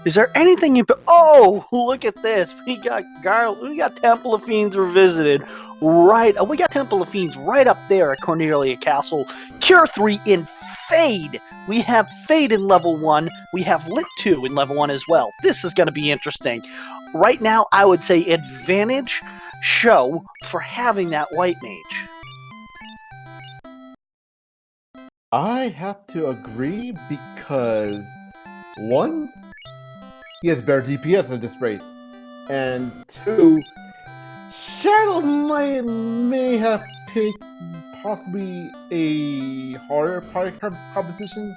Is there anything you... Oh, look at this. We got Temple of Fiends Revisited. We got Temple of Fiends right up there at Cornelia Castle. Cure 3 in Fade. We have Fade in level 1. We have Lit 2 in level 1 as well. This is going to be interesting. Right now, I would say advantage Sho for having that White Mage. I have to agree because, one, he has better DPS at this rate, and two, Shadow may have picked possibly a harder party composition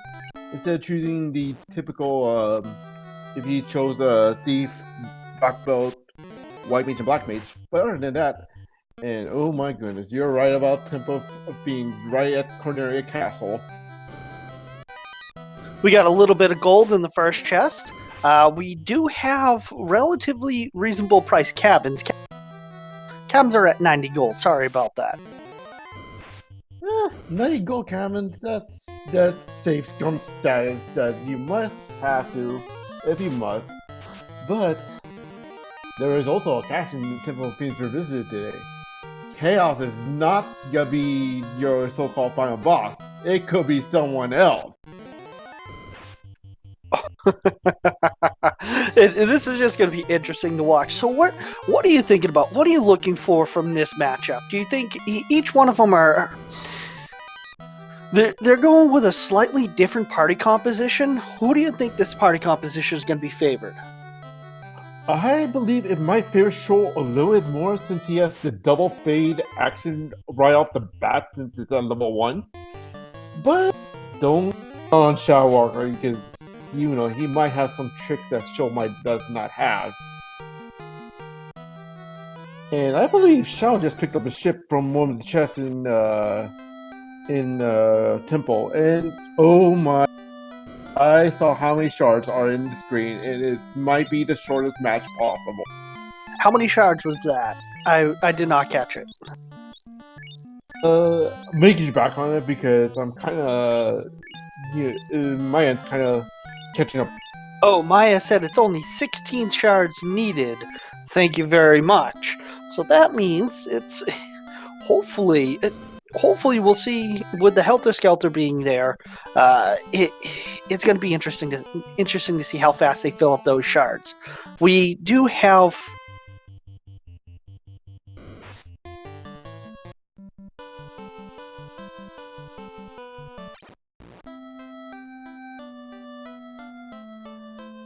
instead of choosing the typical, if he chose a Thief, Black Belt, White Mage, and Black Mage. But other than that, and oh my goodness, you're right about Temple of Fiends right at Cornelia Castle. We got a little bit of gold in the first chest. We do have relatively reasonable priced cabins. Cabins are at 90 gold. Sorry about that. 90 gold cabins, that's safe scum status that you must have to, if you must. But there is also a catch in Temple of Fiends Revisited today. Chaos is not gonna be your so-called final boss. It could be someone else. This is just going to be interesting to watch. So what are you thinking about? What are you looking for from this matchup? Do you think each one of them are... They're going with a slightly different party composition? Who do you think this party composition is going to be favored? I believe it might favor Sho a little bit more since he has the double fade action right off the bat since it's on level 1. But don't on ShadowWalker because you know he might have some tricks that Sho does not have. And I believe Shao just picked up a ship from one of the chests in Temple, and oh my! I saw how many shards are in the screen, and it might be the shortest match possible. How many shards was that? I did not catch it. Making you back on it because I'm kind of, my end's kind of catching up. Oh, Maya said it's only 16 shards needed. Thank you very much. So that means it's hopefully we'll see with the Helter Skelter being there. It's going to be interesting to see how fast they fill up those shards. We do have.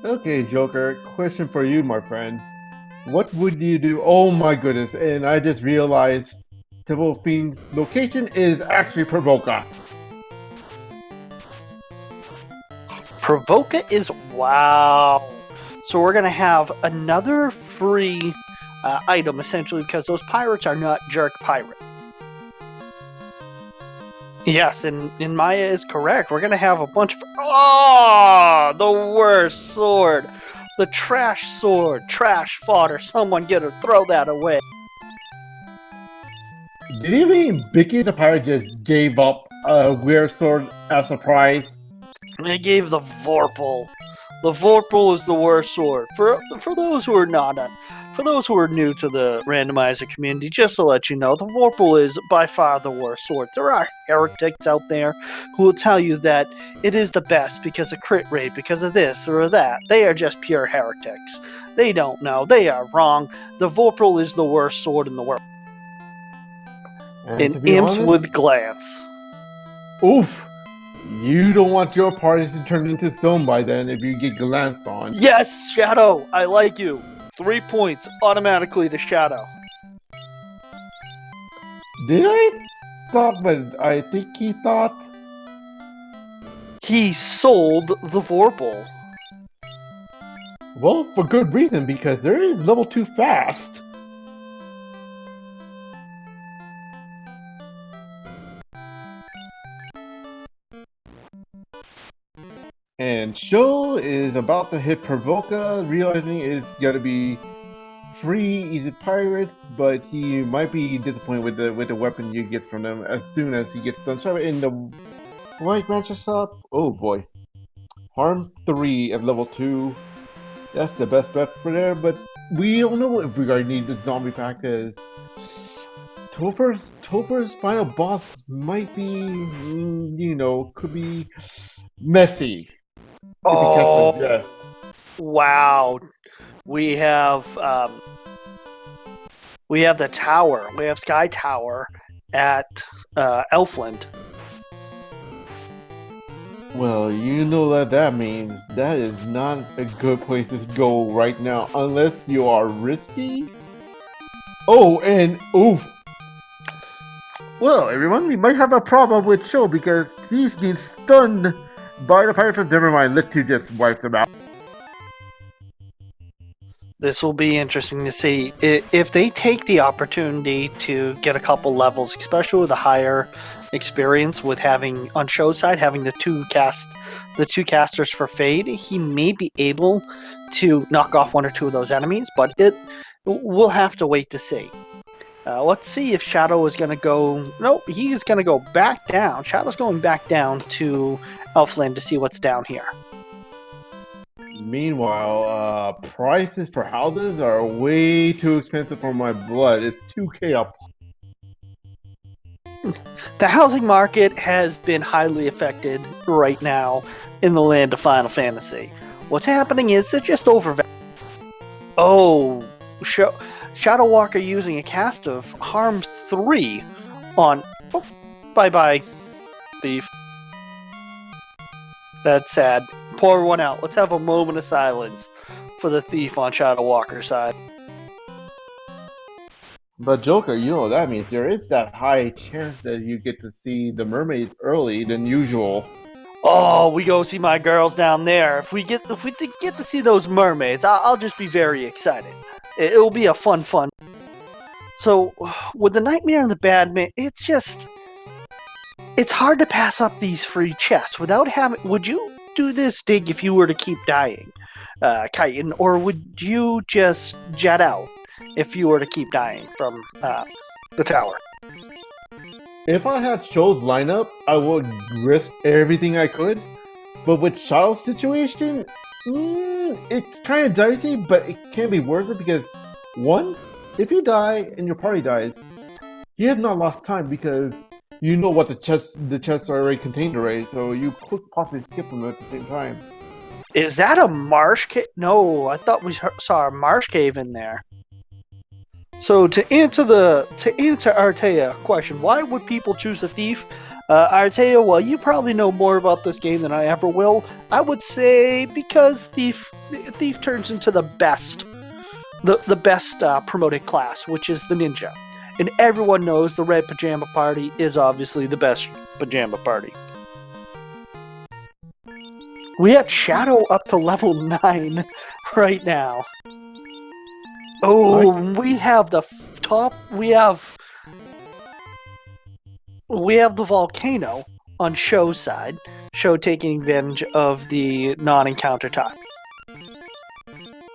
Okay, Joker, question for you, my friend. What would you do? Oh my goodness, and I just realized Temple of Fiends' location is actually Provoca. Provoca is... wow. So we're going to have another free item, essentially, because those pirates are not jerk pirates. Yes, and Maya is correct. We're going to have a bunch of... oh, the worst sword. The trash sword. Trash fodder. Someone throw that away. Did you mean Bicky the pirate just gave up a weird sword as a prize? They gave the Vorpal. The Vorpal is the worst sword. For those who are for those who are new to the Randomizer community, just to let you know, the Vorpal is by far the worst sword. There are heretics out there who will tell you that it is the best because of crit rate, because of this or that. They are just pure heretics. They don't know. They are wrong. The Vorpal is the worst sword in the world. And imps honest, with glance. Oof! You don't want your parties to turn into stone by then if you get glanced on. Yes, Shadow! I like you. 3 points automatically to Shadow. Did I thought, but I think he thought he sold the Vorpal. Well, for good reason, because there is level 2 fast. And Sho is about to hit Provoca, realizing it's gonna be free easy pirates, but he might be disappointed with the weapon he gets from them as soon as he gets done. So in the White Rancher shop, oh boy, harm 3 at level 2. That's the best bet for there, but we don't know if we're gonna need the zombie pack, because Topher's final boss might be, could be messy if he catches Oh, yes. wow. We have the tower. We have Sky Tower at Elfland. Well, you know what that means. That is not a good place to go right now, unless you are risky. Oh, and oof. Well, everyone, we might have a problem with Cho because he's being stunned by the pirates. Never mind, let's just wipe them out. This will be interesting to see if they take the opportunity to get a couple levels, especially with a higher experience with having on Sho's side having the two casters for Fade. He may be able to knock off one or two of those enemies, but we'll have to wait to see. Let's see if Shadow is going to go. Nope, he's going to go back down. Shadow's going back down to Elfland to see what's down here. Meanwhile, prices for houses are way too expensive for my blood. It's 2K up. The housing market has been highly affected right now in the land of Final Fantasy. What's happening is they're just overvalued. Oh, ShadowWalker using a cast of Harm 3 on... Oh, bye-bye, thief. That's sad. Pour one out. Let's have a moment of silence for the thief on ShadowWalker's side. But Joker, you know what that means. There is that high chance that you get to see the mermaids early than usual. Oh, we go see my girls down there. If we get to see those mermaids, I'll just be very excited. It will be a fun. So, with the Nightmare and the Badman, it's hard to pass up these free chests without having... Would you do this dig if you were to keep dying, Chitin, or would you just jet out if you were to keep dying from the tower? If I had Cho's lineup, I would risk everything I could. But with Shadow's situation, it's kind of dicey, but it can be worth it because, one, if you die and your party dies, you have not lost time because you know what the chests are already contained already, so you could possibly skip them at the same time. Is that a marsh cave? No, I thought we saw a marsh cave in there. So to answer Artea question, why would people choose a thief? Artea, well, you probably know more about this game than I ever will. I would say because thief turns into the best promoted class, which is the ninja. And everyone knows the red pajama party is obviously the best pajama party. We have Shadow up to level 9 right now. Oh, we have the top. We have the volcano on Sho's side. Sho taking advantage of the non-encounter time.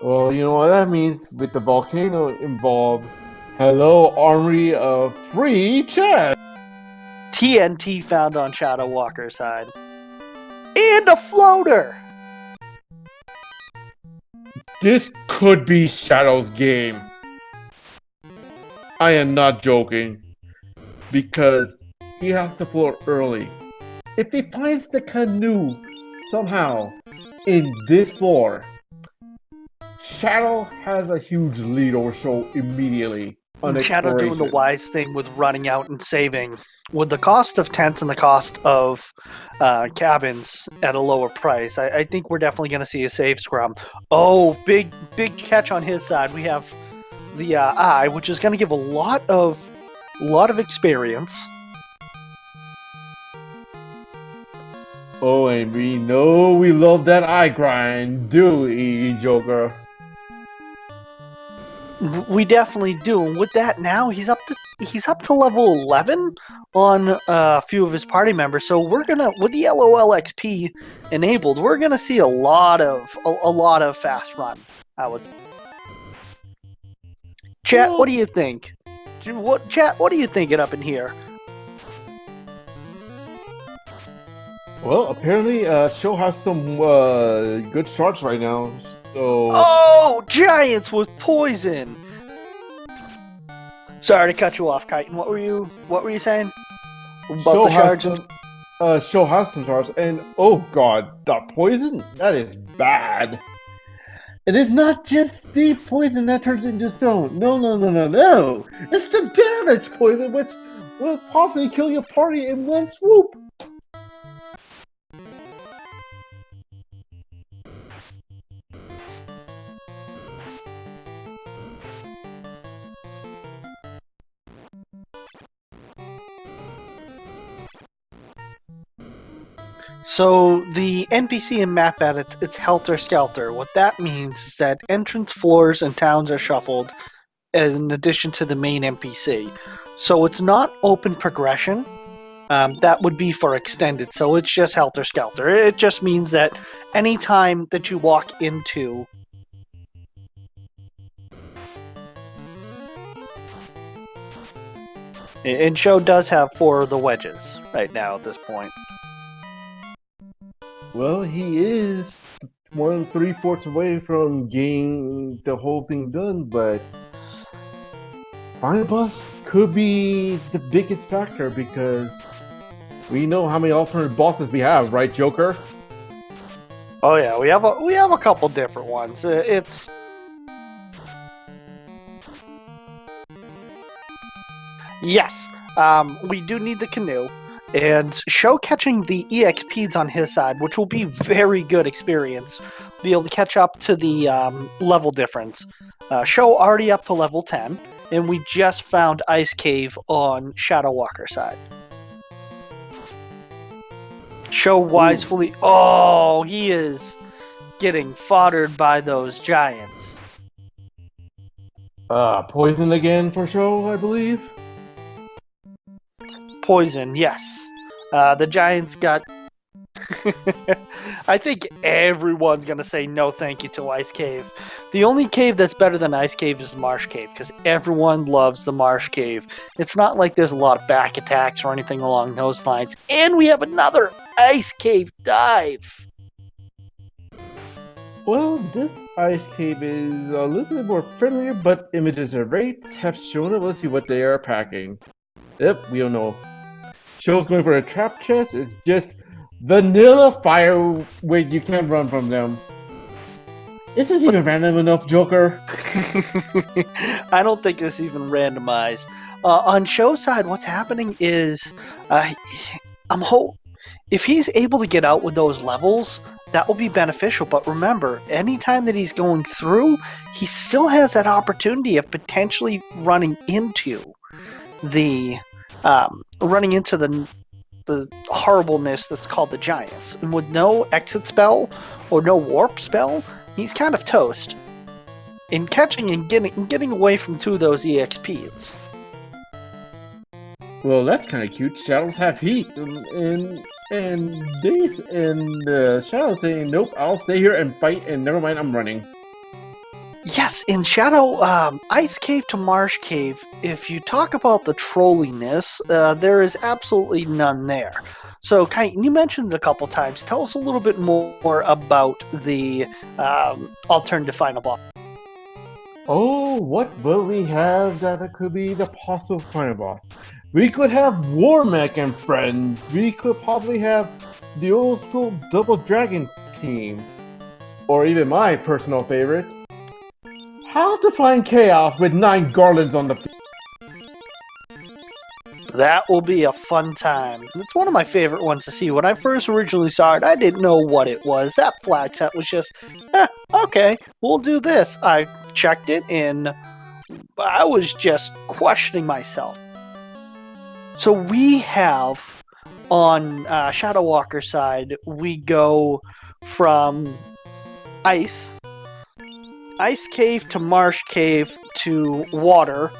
Well, you know what that means with the volcano involved. Hello, armory of free chests. TNT found on ShadowWalker's side. And a floater! This could be Shadow's game. I am not joking. Because he has to float early. If he finds the canoe somehow in this floor, Shadow has a huge lead over Sho immediately. Shadow doing the wise thing with running out and saving. With the cost of tents and the cost of cabins at a lower price, I think we're definitely going to see a save scrum. Oh, big catch on his side. We have the eye, which is going to give a lot of experience. Oh, and we know we love that eye grind, do we, Joker? We definitely do. And with that, now he's up to level 11 on a few of his party members. So we're gonna, with the LOL XP enabled, we're gonna see a lot of fast run, I would say. Chat, what do you think? What are you thinking up in here? Well, apparently, Sho has some good shots right now. So Oh, giants with poison. Sorry to cut you off, Kyten. What were you saying about the shards? Show has some shards, and oh god, the poison? That is bad. It is not just the poison that turns into stone. No. It's the damage poison, which will possibly kill your party in one swoop. So the NPC in map edits, it's helter skelter. What that means is that entrance floors and towns are shuffled in addition to the main NPC. So it's not open progression. That would be for extended. So it's just helter skelter. It just means that anytime that you walk into and Sho does have 4 of the wedges right now at this point. Well, he is 3/4 away from getting the whole thing done, but Final Boss could be the biggest factor because we know how many alternate bosses we have, right, Joker? Oh yeah, we have a couple different ones. It's yes, we do need the canoe. And Sho catching the EXPs on his side, which will be very good experience. Be able to catch up to the level difference. Sho already up to level 10, and we just found Ice Cave on ShadowWalker side. Sho wisely... Oh, he is getting foddered by those giants. Poison again for Show, I believe. Poison, yes. The giants got... I think everyone's going to say no thank you to Ice Cave. The only cave that's better than Ice Cave is Marsh Cave, because everyone loves the Marsh Cave. It's not like there's a lot of back attacks or anything along those lines. And we have another Ice Cave dive. Well, this Ice Cave is a little bit more friendlier, but images and rates have shown it. Let's see what they are packing. Yep, we don't know. Show's going for a trap chest. It's just vanilla fire where you can't run from them. Is this even random enough, Joker? I don't think it's even randomized. On Show's side, what's happening is if he's able to get out with those levels, that will be beneficial. But remember, anytime that he's going through, he still has that opportunity of potentially running into the horribleness that's called the giants. And with no exit spell or no warp spell, he's kind of toast in catching and getting away from 2 of those EXPs. Well, that's kind of cute. Shadows have heat, and Dace and Shadow saying, "Nope, I'll stay here and fight, and never mind, I'm running." Yes, in Shadow, Ice Cave to Marsh Cave, if you talk about the trolliness, there is absolutely none there. So, Kyten, you mentioned it a couple times. Tell us a little bit more about the alternative final boss. Oh, what will we have that could be the possible final boss? We could have Warmech and friends. We could possibly have the old school Double Dragon team. Or even my personal favorite, How to Find Chaos with 9 garlands on the field. That will be a fun time. It's one of my favorite ones to see. When I first originally saw it, I didn't know what it was. That flag set was just, okay, we'll do this. I checked it, and I was just questioning myself. So we have, on ShadowWalker side, we go from Ice Cave to Marsh Cave to Water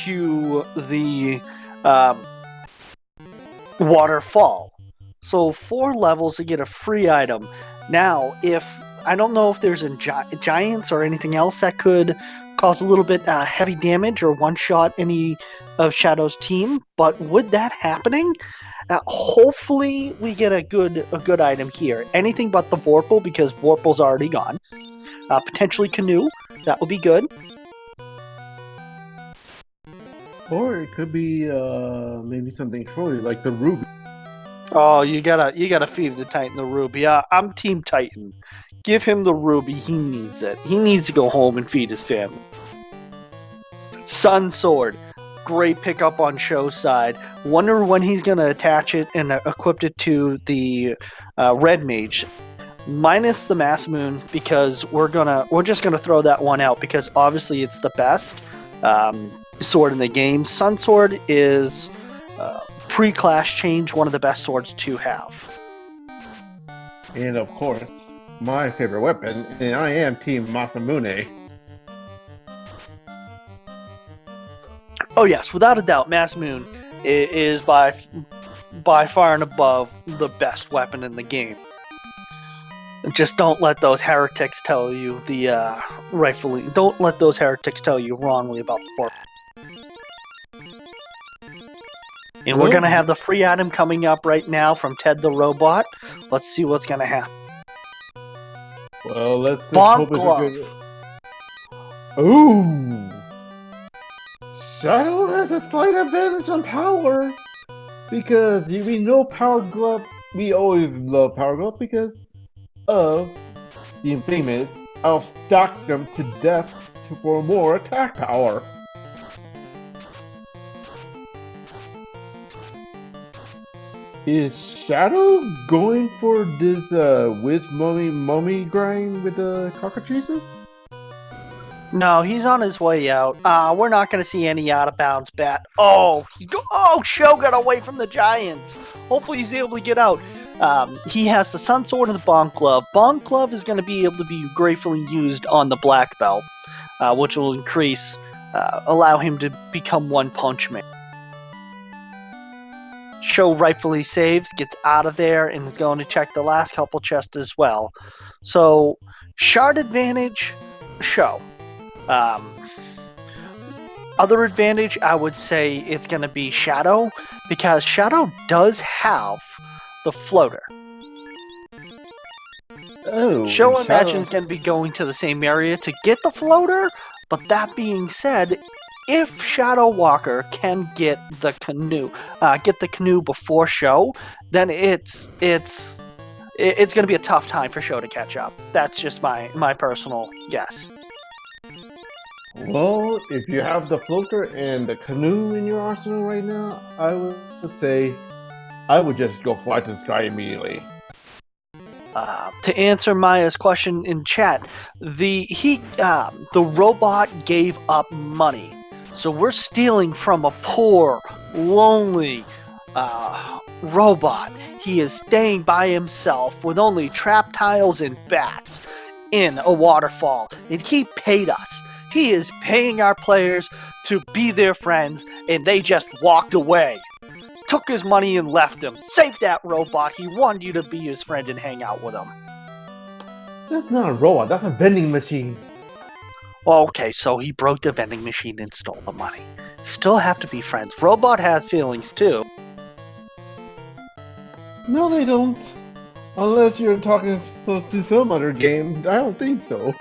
to the Waterfall. So 4 levels to get a free item. Now, I don't know if there's giants or anything else that could cause a little bit heavy damage or one-shot any of Shadow's team, but with that happening, hopefully we get a good item here. Anything but the Vorpal, because Vorpal's already gone. Potentially Canoe. That would be good. Or it could be maybe something trolly like the Ruby. Oh, you gotta feed the Titan the Ruby. I'm Team Titan. Give him the Ruby. He needs it. He needs to go home and feed his family. Sun Sword. Great pickup on Show's side. Wonder when he's gonna attach it and equip it to the Red Mage. Minus the Mass Moon, because we're just gonna throw that one out because obviously it's the best sword in the game. Sun Sword is pre-class change one of the best swords to have. And of course, my favorite weapon, and I am Team Masamune. Oh yes, without a doubt, Mass Moon is by far and above the best weapon in the game. Just don't let those heretics tell you don't let those heretics tell you wrongly about the form. And we're gonna have the free item coming up right now from Ted the Robot. Let's see what's gonna happen. Well, let's Bonk hope it's Glove. a good. Ooh! Shadow has a slight advantage on power because we know Power Glove. We always love Power Glove because of the infamous "I'll stack them to death for more attack power." Is Shadow going for this whiz mummy grind with the cockatrices? No, he's on his way out. We're not going to see any out of bounds bat. Oh, Sho got away from the Giants. Hopefully he's able to get out. He has the Sun Sword and the Bonk Glove. Bonk Glove is going to be able to be gratefully used on the Black Belt, which will allow him to become One Punch Man. Sho rightfully saves, gets out of there, and is going to check the last couple chests as well. So, shard advantage, Sho. Other advantage, I would say it's going to be Shadow, because Shadow does have the floater. Oh, Sho imagines going to be going to the same area to get the floater, but that being said, if ShadowWalker can get the canoe before Sho, then it's going to be a tough time for Sho to catch up. That's just my personal guess. Well, if you have the floater and the canoe in your arsenal right now, I would say I would just go fly to the sky immediately. To answer Maya's question in chat, the robot gave up money. So we're stealing from a poor, lonely robot. He is staying by himself with only trap tiles and bats in a waterfall. And he paid us. He is paying our players to be their friends, and they just walked away. Took his money and left him. Save that robot. He wanted you to be his friend and hang out with him. That's not a robot. That's a vending machine. Okay, so he broke the vending machine and stole the money. Still have to be friends. Robot has feelings too. No, they don't. Unless you're talking to some other game. I don't think so.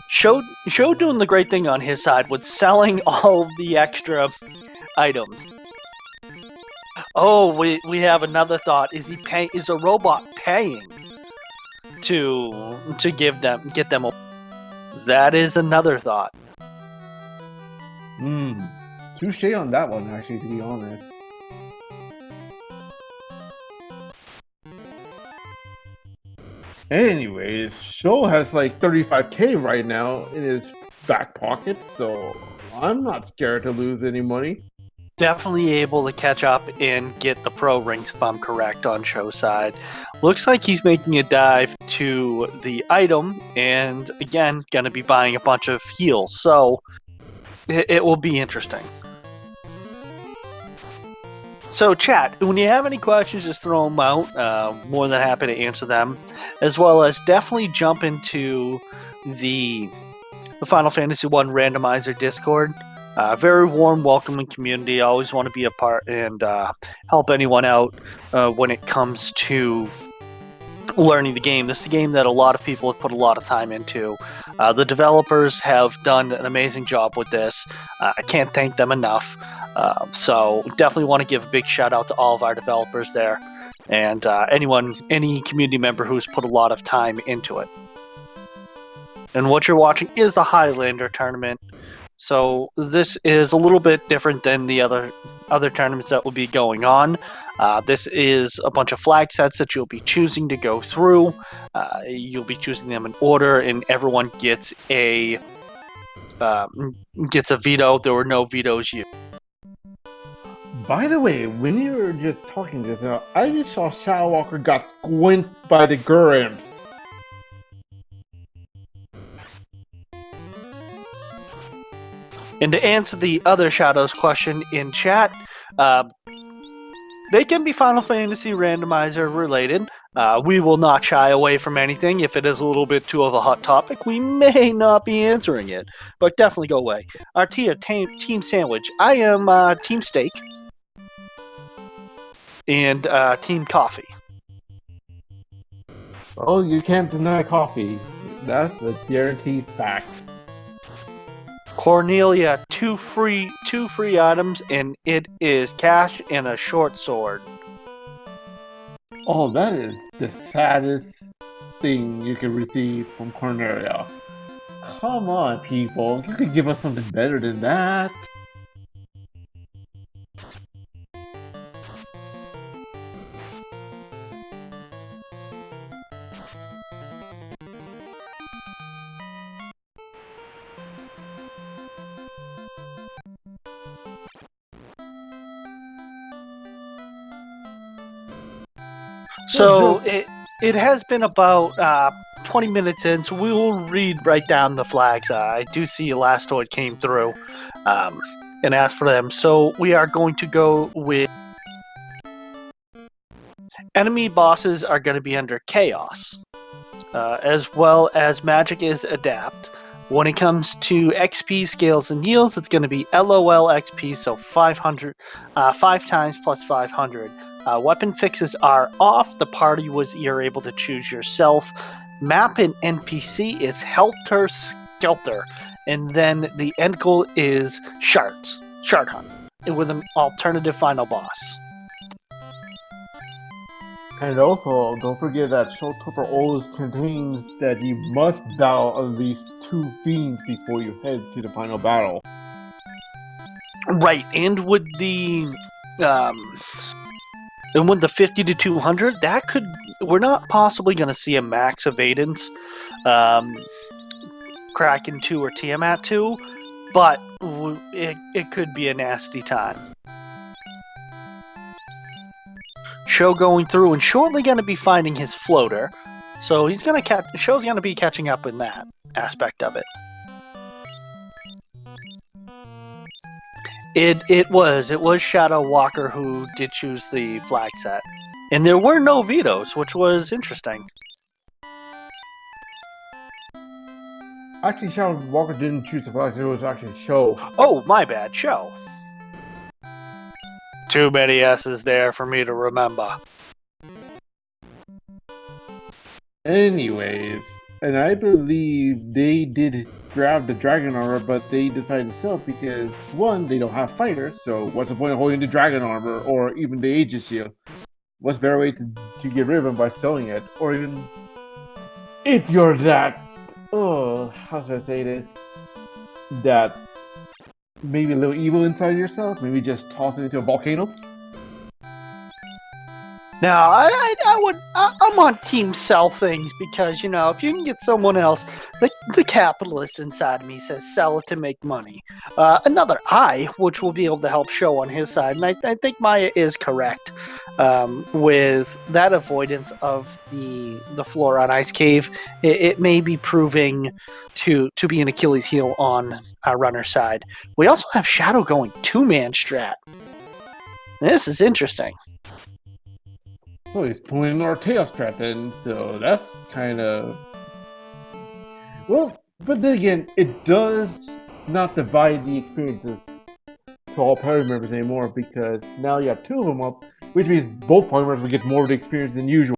Sho doing the great thing on his side with selling all of the extra items. Oh, we have another thought. Is a robot paying to get them? That is another thought. Touche on that one, actually, to be honest. Anyways, Sho has like 35k right now in his back pocket, so I'm not scared to lose any money. Definitely able to catch up and get the pro rings if I'm correct on Sho's side. Looks like he's making a dive to the item and again gonna be buying a bunch of heals, so it will be interesting. So chat, when you have any questions, just throw them out. More than happy to answer them, as well as definitely jump into the Final Fantasy 1 Randomizer Discord. Very warm, welcoming community. I always want to be a part and help anyone out when it comes to learning the game. This is a game that a lot of people have put a lot of time into. The developers have done an amazing job with this. I can't thank them enough. So definitely want to give a big shout out to all of our developers there, and any community member who's put a lot of time into it. And what you're watching is the Highlander tournament. So this is a little bit different than the other tournaments that will be going on. This is a bunch of flag sets that you'll be choosing to go through. You'll be choosing them in order, and everyone gets a veto. There were no vetoes used. By the way, when you were just talking just now, I just saw ShadowWalker got squint by the Gurams. And to answer the other Shadows question in chat, they can be Final Fantasy Randomizer related. We will not shy away from anything. If it is a little bit too of a hot topic, we may not be answering it. But definitely go away. Artia, Team Sandwich. I am Team Steak. And Team Coffee. Oh, you can't deny coffee. That's a guaranteed fact. Cornelia, two free items, and it is cash and a short sword. Oh, that is the saddest thing you can receive from Cornelia. Come on, people. You could give us something better than that. So it has been about 20 minutes in, so we will read right down the flags. I do see Elastoid came through and asked for them. So we are going to go with enemy bosses are going to be under Chaos, as well as Magic is Adapt. When it comes to XP, scales, and yields, it's going to be LOL XP, so 500, 5 times plus 500. Weapon fixes are off. The party you're able to choose yourself. Map and NPC is Helter Skelter. And then the end goal is Shard Hunt, with an alternative final boss. And also, don't forget that ShoFukomachi always contains that you must battle at least 2 fiends before you head to the final battle. Right, and with the 50 to 200, we're not possibly going to see a max of Aidens, Kraken 2 or Tiamat 2, but it could be a nasty time. Sho going through and shortly going to be finding his floater, so he's going to Sho's going to be catching up in that aspect of it. It was ShadowWalker who did choose the flag set, and there were no vetoes, which was interesting. Actually, ShadowWalker didn't choose the flag set, it was actually Sho. Oh, my bad, Sho. Too many S's there for me to remember. Anyways, and I believe they did grab the dragon armor, but they decided to sell it because, one, they don't have fighters, so what's the point of holding the dragon armor or even the Aegis shield? What's a better way to get rid of them by selling it? Or even, if you're that, how should I say this? That maybe a little evil inside yourself, maybe just toss it into a volcano? Now, I'm on team sell things because, if you can get someone else, the capitalist inside of me says sell it to make money. Another which will be able to help Sho on his side, and I think Maya is correct with that avoidance of the floor on Ice Cave. It may be proving to be an Achilles heel on our runner's side. We also have Shadow going 2-man strat. This is interesting. So he's pulling our tail strap in, so that's kind of... Well, but then again, it does not divide the experiences to all party members anymore, because now you have 2 of them up, which means both party members will get more of the experience than usual.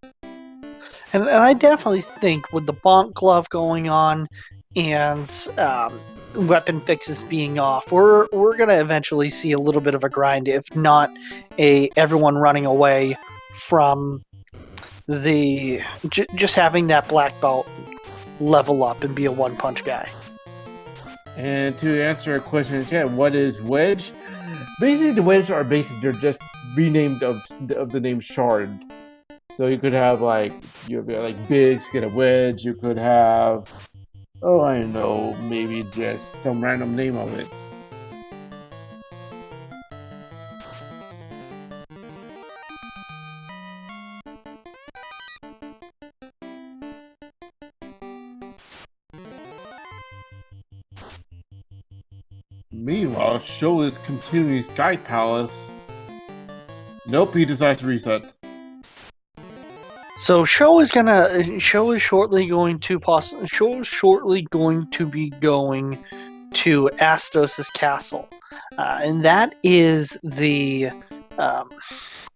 And I definitely think with the bonk glove going on and weapon fixes being off, we're gonna eventually see a little bit of a grind, if not everyone running away from the just having that black belt level up and be a one punch guy. And to answer a question in chat, what is Wedge? Basically, the Wedge are they're just renamed of the name Shard. So you could have like Biggs get a Wedge. You could have, oh, I don't know, maybe just some random name of it. Meanwhile, Sho is continuing Sky Palace. Nope, he decides to reset. So Sho is shortly going to be going to Astos' castle, and that is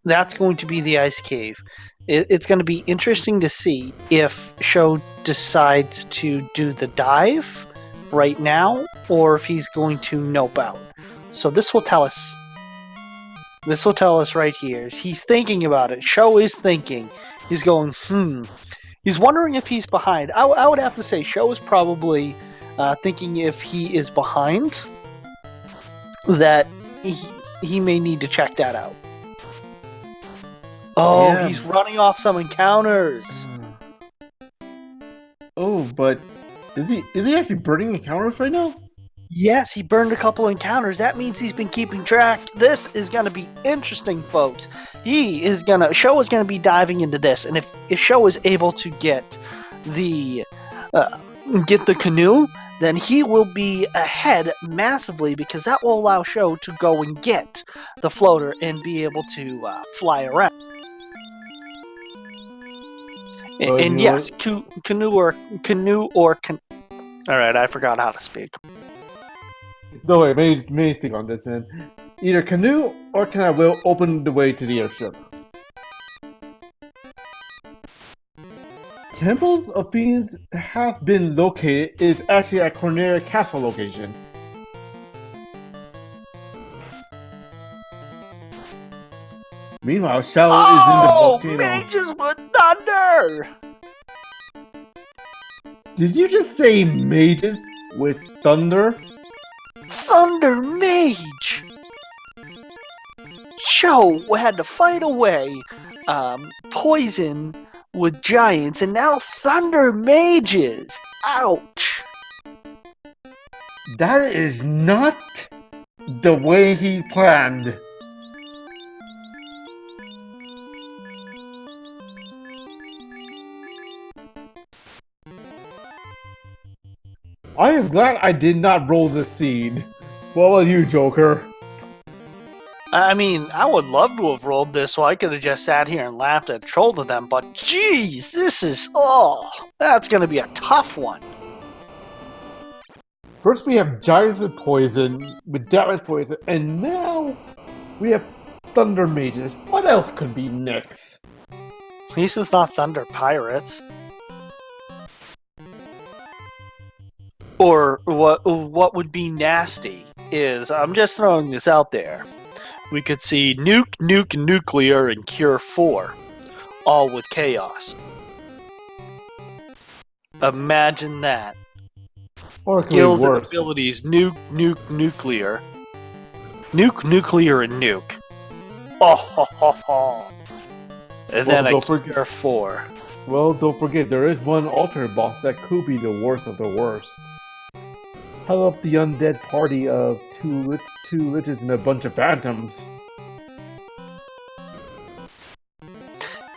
that's going to be the ice cave. It's going to be interesting to see if Sho decides to do the dive right now, or if he's going to nope out. So this will tell us. This will tell us right here. He's thinking about it. Sho is thinking. He's going, He's wondering if he's behind. I would have to say Sho is probably thinking if he is behind, that he may need to check that out. Oh, yeah. He's running off some encounters. Oh, but is he actually burning encounters right now? Yes, he burned a couple encounters. That means he's been keeping track. This is going to be interesting, folks. Sho is going to be diving into this, and if Sho is able to get the canoe, then he will be ahead massively, because that will allow Sho to go and get the floater and be able to fly around. And yes, canoe or. All right, I forgot how to speak. No way, may speak on this then. Either canoe or can I will open the way to the airship. Temples of Phoenix has been located is actually at Cornelia Castle location. Meanwhile, Shadow is in the volcano. Mages with thunder! Did you just say mages with thunder? Thunder Mage! Sho had to fight away poison with giants, and now Thunder Mages! Ouch! That is not the way he planned. I am glad I did not roll the seed. What about you, Joker? I mean, I would love to have rolled this so I could have just sat here and laughed and trolled to them, but geez, that's going to be a tough one. First we have giants with poison, with damage poison, and now we have thunder mages. What else could be next? At least it's not thunder pirates. Or what would be nasty is, I'm just throwing this out there, we could see nuke, nuclear, and cure 4, all with chaos. Imagine that. Or skills and abilities: nuke, nuclear, nuclear, and nuke. Oh, ho, ho, ho. And then a cure 4. Well, don't forget, there is one alternate boss that could be the worst of the worst. How about the undead party of two liches and a bunch of phantoms?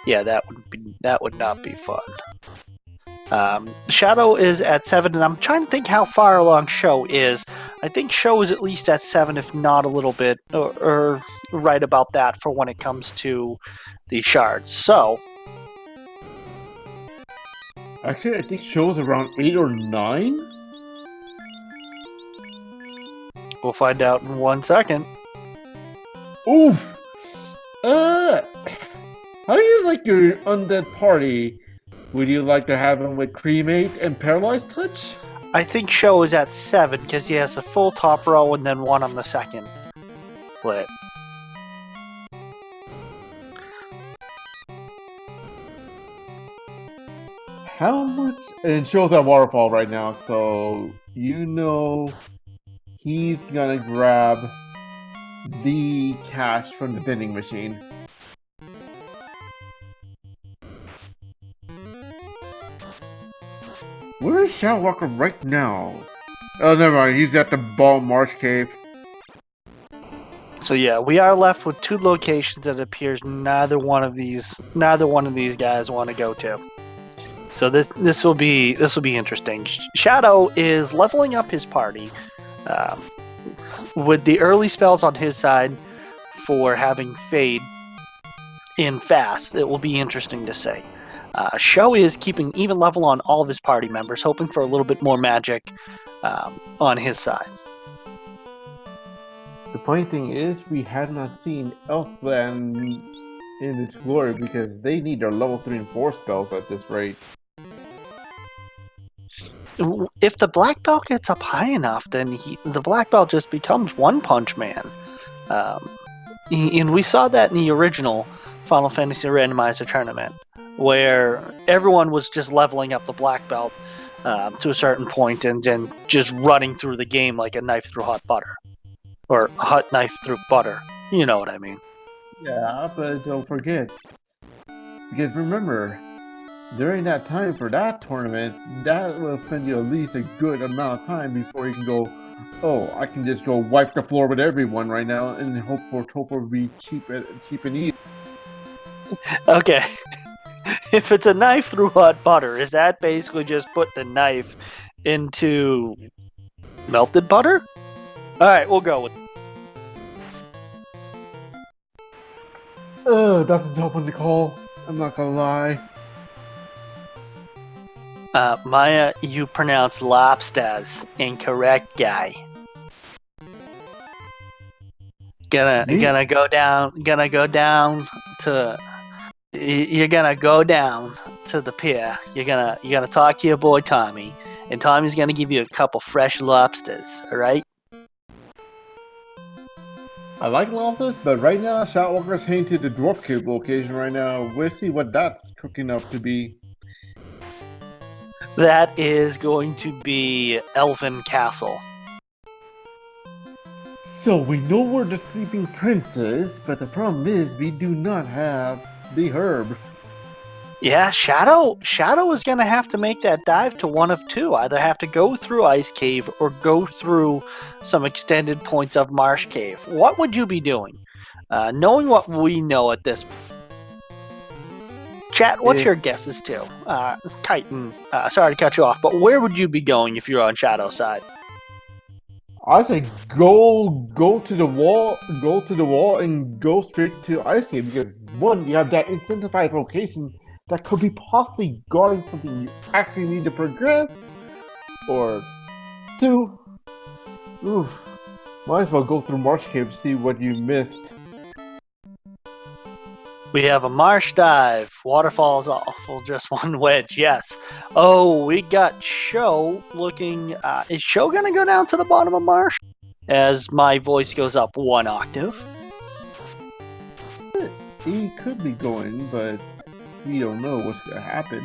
Yeah, that would not be fun. Shadow is at 7, and I'm trying to think how far along Sho is. I think Sho is at least at 7, if not a little bit, or right about that for when it comes to the shards. So, actually, I think Sho is around 8 or 9. We'll find out in 1 second. Oof! How do you like your undead party Would you like to have him with Cremate and Paralyzed Touch? I think Sho is at 7 because he has a full top row and then one on the second split. How much? And it shows that waterfall right now, so you know he's gonna grab the cash from the vending machine. Where is ShadowWalker right now? Oh, never mind. He's at the Ball Marsh Cave. So yeah, we are left with 2 locations that it appears neither one of these guys want to go to. So this will be interesting. Shadow is leveling up his party with the early spells on his side for having Fade in fast. It will be interesting to say. Sho is keeping even level on all of his party members, hoping for a little bit more magic on his side. The funny thing is, we have not seen Elfland in its glory because they need their level 3 and 4 spells at this rate. If the black belt gets up high enough, then the black belt just becomes One Punch Man. And we saw that in the original Final Fantasy Randomizer tournament, where everyone was just leveling up the black belt to a certain point and then just running through the game like a knife through hot butter. Or a hot knife through butter. You know what I mean. Yeah, but don't forget. Because remember, during that time for that tournament, that will spend you at least a good amount of time before you can go, oh, I can just go wipe the floor with everyone right now and hope for Topher will be cheap and easy. Okay. If it's a knife through hot butter, is that basically just putting a knife into melted butter? Alright, we'll go with That's a tough one to call. I'm not gonna lie. Maya, you pronounce lobsters incorrect, guy. You're gonna go down to the pier. You're gonna talk to your boy Tommy, and Tommy's gonna give you a couple fresh lobsters, alright? I like lobsters, but right now, ShadowWalker's heading to the Dwarf Cube location right now. We'll see what that's cooking up to be. That is going to be Elven Castle. So we know where the Sleeping Prince is, but the problem is we do not have the herb. Yeah, Shadow is going to have to make that dive to one of two. Either have to go through Ice Cave or go through some extended points of Marsh Cave. What would you be doing? Knowing what we know at this point. Chat, what's your guesses too? Chitin, sorry to cut you off, but where would you be going if you're on Shadow's side? I say go to the wall, and go straight to Ice Cave because one, you have that incentivized location that could be possibly guarding something you actually need to progress, or two, might as well go through Marsh Cave to see what you missed. We have a marsh dive, waterfalls awful, just one wedge, yes. Oh, we got Sho looking, is Sho gonna go down to the bottom of marsh? As my voice goes up 1 octave. He could be going, but we don't know what's gonna happen.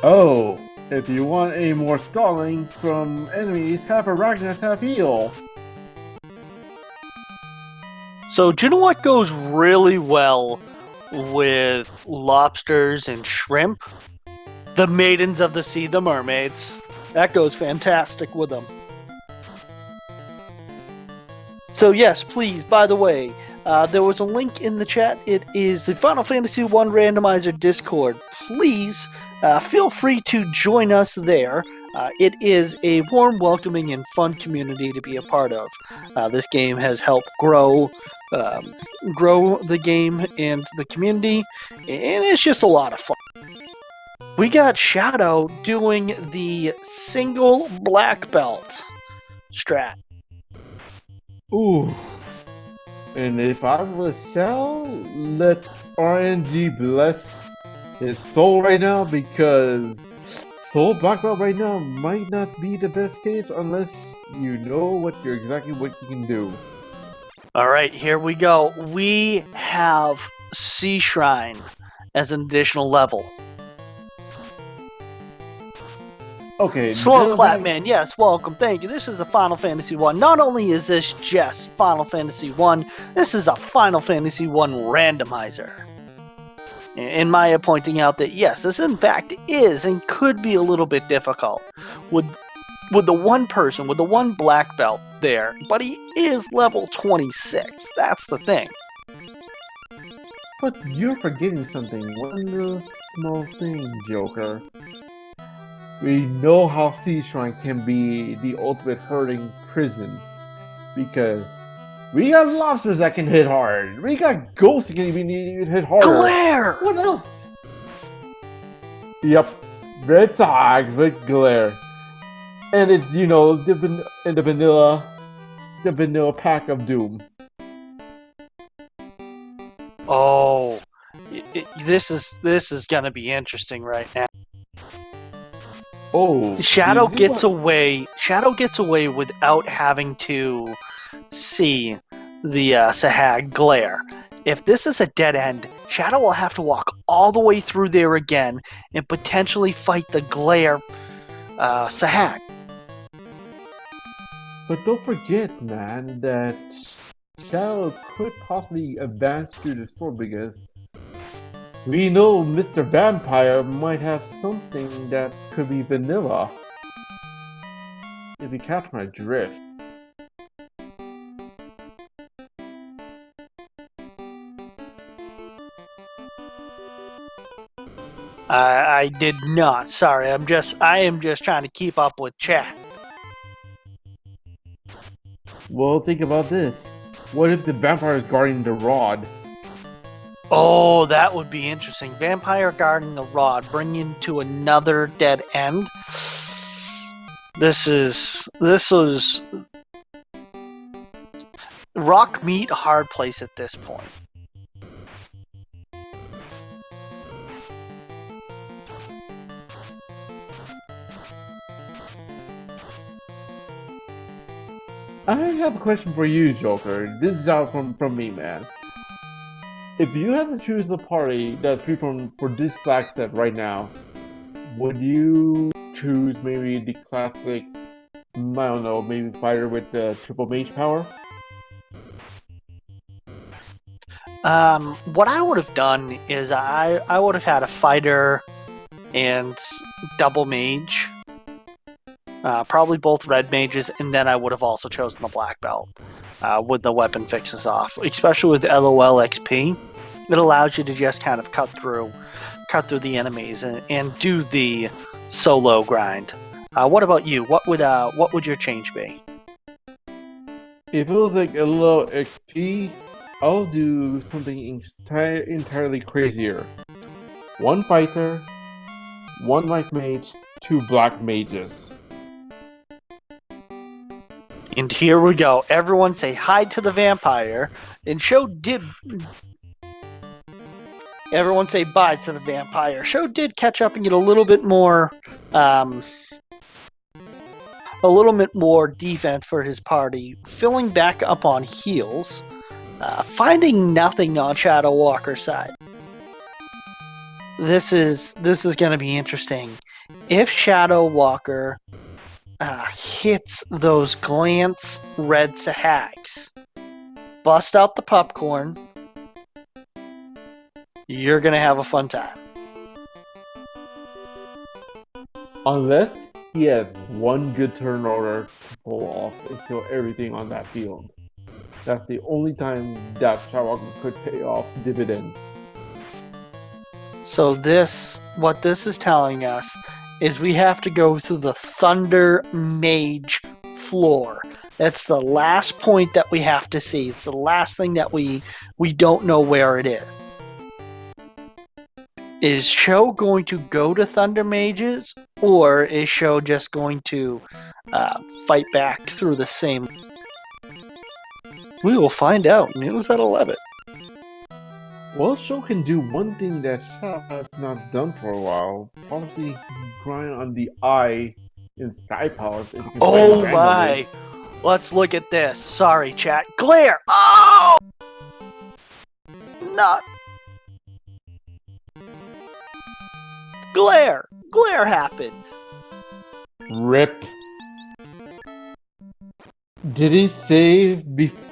Oh, if you want any more stalling from enemies, have Arachnids have heal. So, do you know what goes really well with lobsters and shrimp? The maidens of the sea, the mermaids. That goes fantastic with them. So yes, please, by the way, there was a link in the chat. It is the Final Fantasy I Randomizer Discord. Please feel free to join us there. It is a warm, welcoming, and fun community to be a part of. This game has helped grow grow the game and the community, and it's just a lot of fun. We got Shadow doing the single black belt strat. Ooh. And if I was Shao, let RNG bless his soul right now, because Soul Black Belt right now might not be the best case unless you know exactly what you can do. All right, here we go. We have Sea Shrine as an additional level. Okay. Slow clap, man. Yes, welcome. Thank you. This is the Final Fantasy 1. Not only is this just Final Fantasy 1, this is a Final Fantasy 1 randomizer. And Maya pointing out that yes, this in fact is and could be a little bit difficult with the one person, with the one black belt there, but he is level 26. That's the thing. But you're forgetting something. One little small thing, Joker. We know how Sea Shrine can be the ultimate hurting prison, because we got lobsters that can hit hard. We got ghosts that can even hit harder. Glare! What else? Yep, red socks with glare, and it's the vanilla pack of doom. Oh, this is gonna be interesting right now. Oh, Shadow gets away without having to see the Sahag glare. If this is a dead end, Shadow will have to walk all the way through there again and potentially fight the glare Sahag. But don't forget, man, that Shadow could possibly advance through this floor, because we know Mr. Vampire might have something that could be vanilla. If you catch my drift. I did not. Sorry, I am just trying to keep up with chat. Well, think about this. What if the vampire is guarding the rod? Oh, that would be interesting. Vampire guarding the rod, bringing to another dead end. This was rock meat hard place at this point. I have a question for you, Joker. This is out from me, man. If you had to choose a party that's free for this black set right now, would you choose maybe the classic, I don't know, maybe fighter with the triple mage power? What I would have done is I would have had a fighter and double mage. Probably both red mages, and then I would have also chosen the black belt with the weapon fixes off. Especially with LOL XP, it allows you to just kind of cut through the enemies and do the solo grind. What about you? What would your change be? If it was like a little XP, I'll do something entirely crazier. One fighter, one white mage, two black mages. And here we go. Everyone say hi to the vampire. And everyone say bye to the vampire. Sho did catch up and get a little bit more defense for his party, filling back up on heals, finding nothing on ShadowWalker's side. This is going to be interesting. If ShadowWalker hits those glance red Sahags, bust out the popcorn, you're gonna have a fun time. Unless he has one good turn order to pull off and kill everything on that field. That's the only time that ShadowWalker could pay off dividends. So what this is telling us is we have to go to the Thunder Mage floor. That's the last point that we have to see. It's the last thing that we don't know where it is. Is Sho going to go to Thunder Mages, or is Sho just going to fight back through the same? We will find out. News at 11. Well, Sho can do one thing that Sha has not done for a while. Probably grind on the eye in Sky Palace. If he can find it Oh randomly. my! Let's look at this. Sorry, chat. Glare! Oh! Not. Glare! Glare happened. Rip. Did he save before?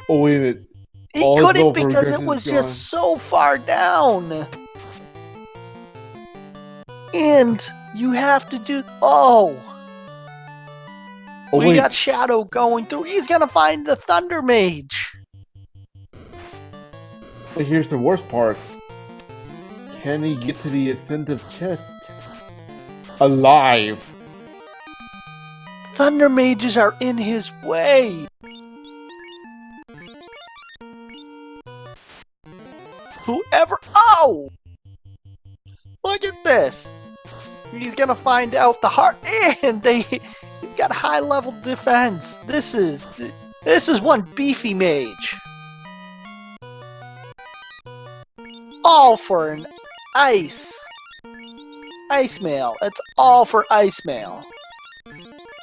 Oh, wait a minute. He All couldn't over because it regression was is just so far down. And you have to do. Oh! Oh, We wait. got Shadow going through. He's gonna find the Thunder Mage. But here's the worst part. Can he get to the Ascendant Chest alive? Thunder Mages are in his way. Whoever. Oh! Look at this. He's gonna find out the heart, and he's got high level defense. This is one beefy mage. All for an ice mail. It's all for ice mail.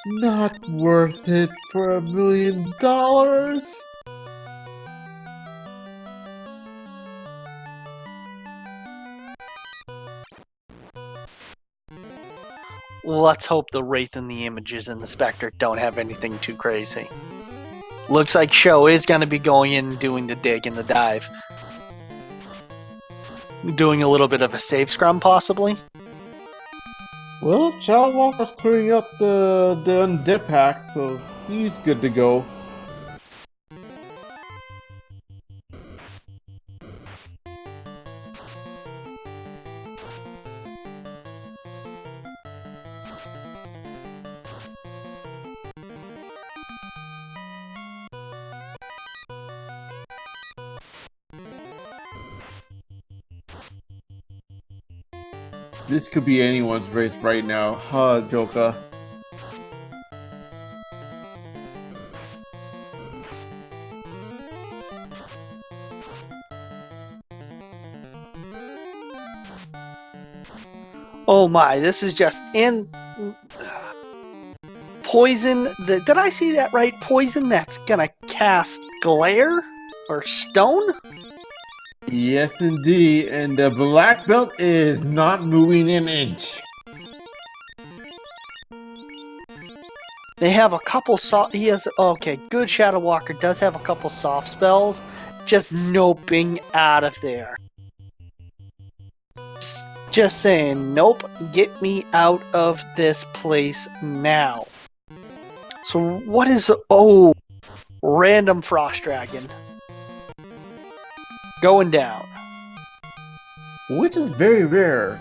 Not worth it for $1 million. Let's hope the Wraith and the Images and the Spectre don't have anything too crazy. Looks like Sho is going to be going in and doing the dig and the dive. Doing a little bit of a save scrum, possibly. Well, ShadowWalker's clearing up the undead pack, so he's good to go. This could be anyone's race right now, huh, Joka? Oh my, this is just in poison. Did I see that right? Poison that's gonna cast glare or stone? Yes, indeed, and the black belt is not moving an inch. They have a couple soft. He has okay. Good Shadow Walker does have a couple soft spells. Just noping out of there. Just saying, nope. Get me out of this place now. So what is? Oh, random frost dragon going down. Which is very rare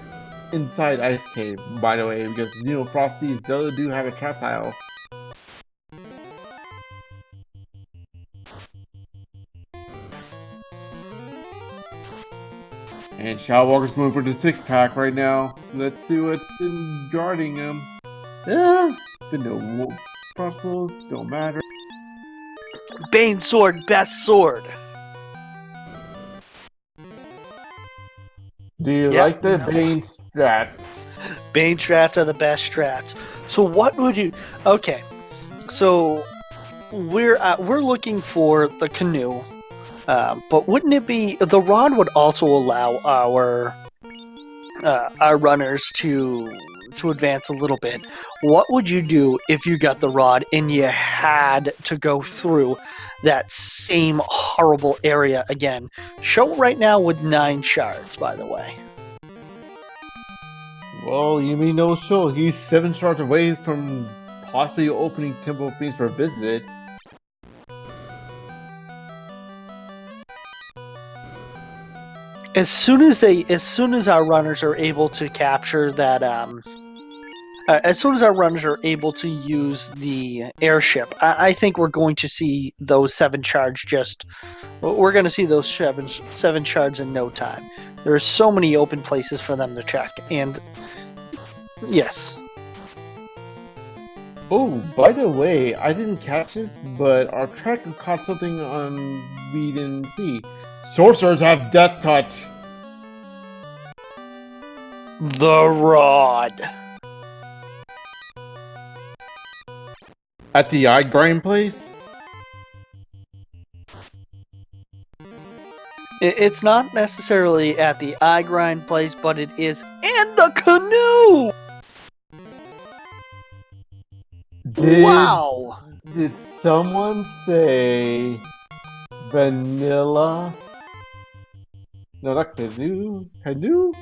inside Ice Cave, by the way, because, you know, Frosties do have a trap tile. And ShadowWalker's moving for the 6-pack right now. Let's see what's in guarding him. Been no crossbows, don't matter. Bane sword, best sword. Do you like the Bane strats? Bane strats are the best strats. So what would you? Okay, so we're looking for the canoe, but wouldn't it be the rod would also allow our runners to advance a little bit. What would you do if you got the rod and you had to go through that same horrible area again? Show right now with 9 shards, by the way. Well, you mean no show. He's 7 shards away from possibly opening Temple of Fiends for a visit. As soon as our runners are able to capture that As soon as our runners are able to use the airship, I think we're going to see those 7 shards we're going to see those 7 shards in no time. There are so many open places for them to check, and yes. Oh, by the way, I didn't catch this, but our tracker caught something on we didn't see. Sorcerers have death touch. The rod. At the eye grind place? It's not necessarily at the eye grind place, but it is in the canoe! Wow! Did someone say vanilla? No, not canoe. Canoe?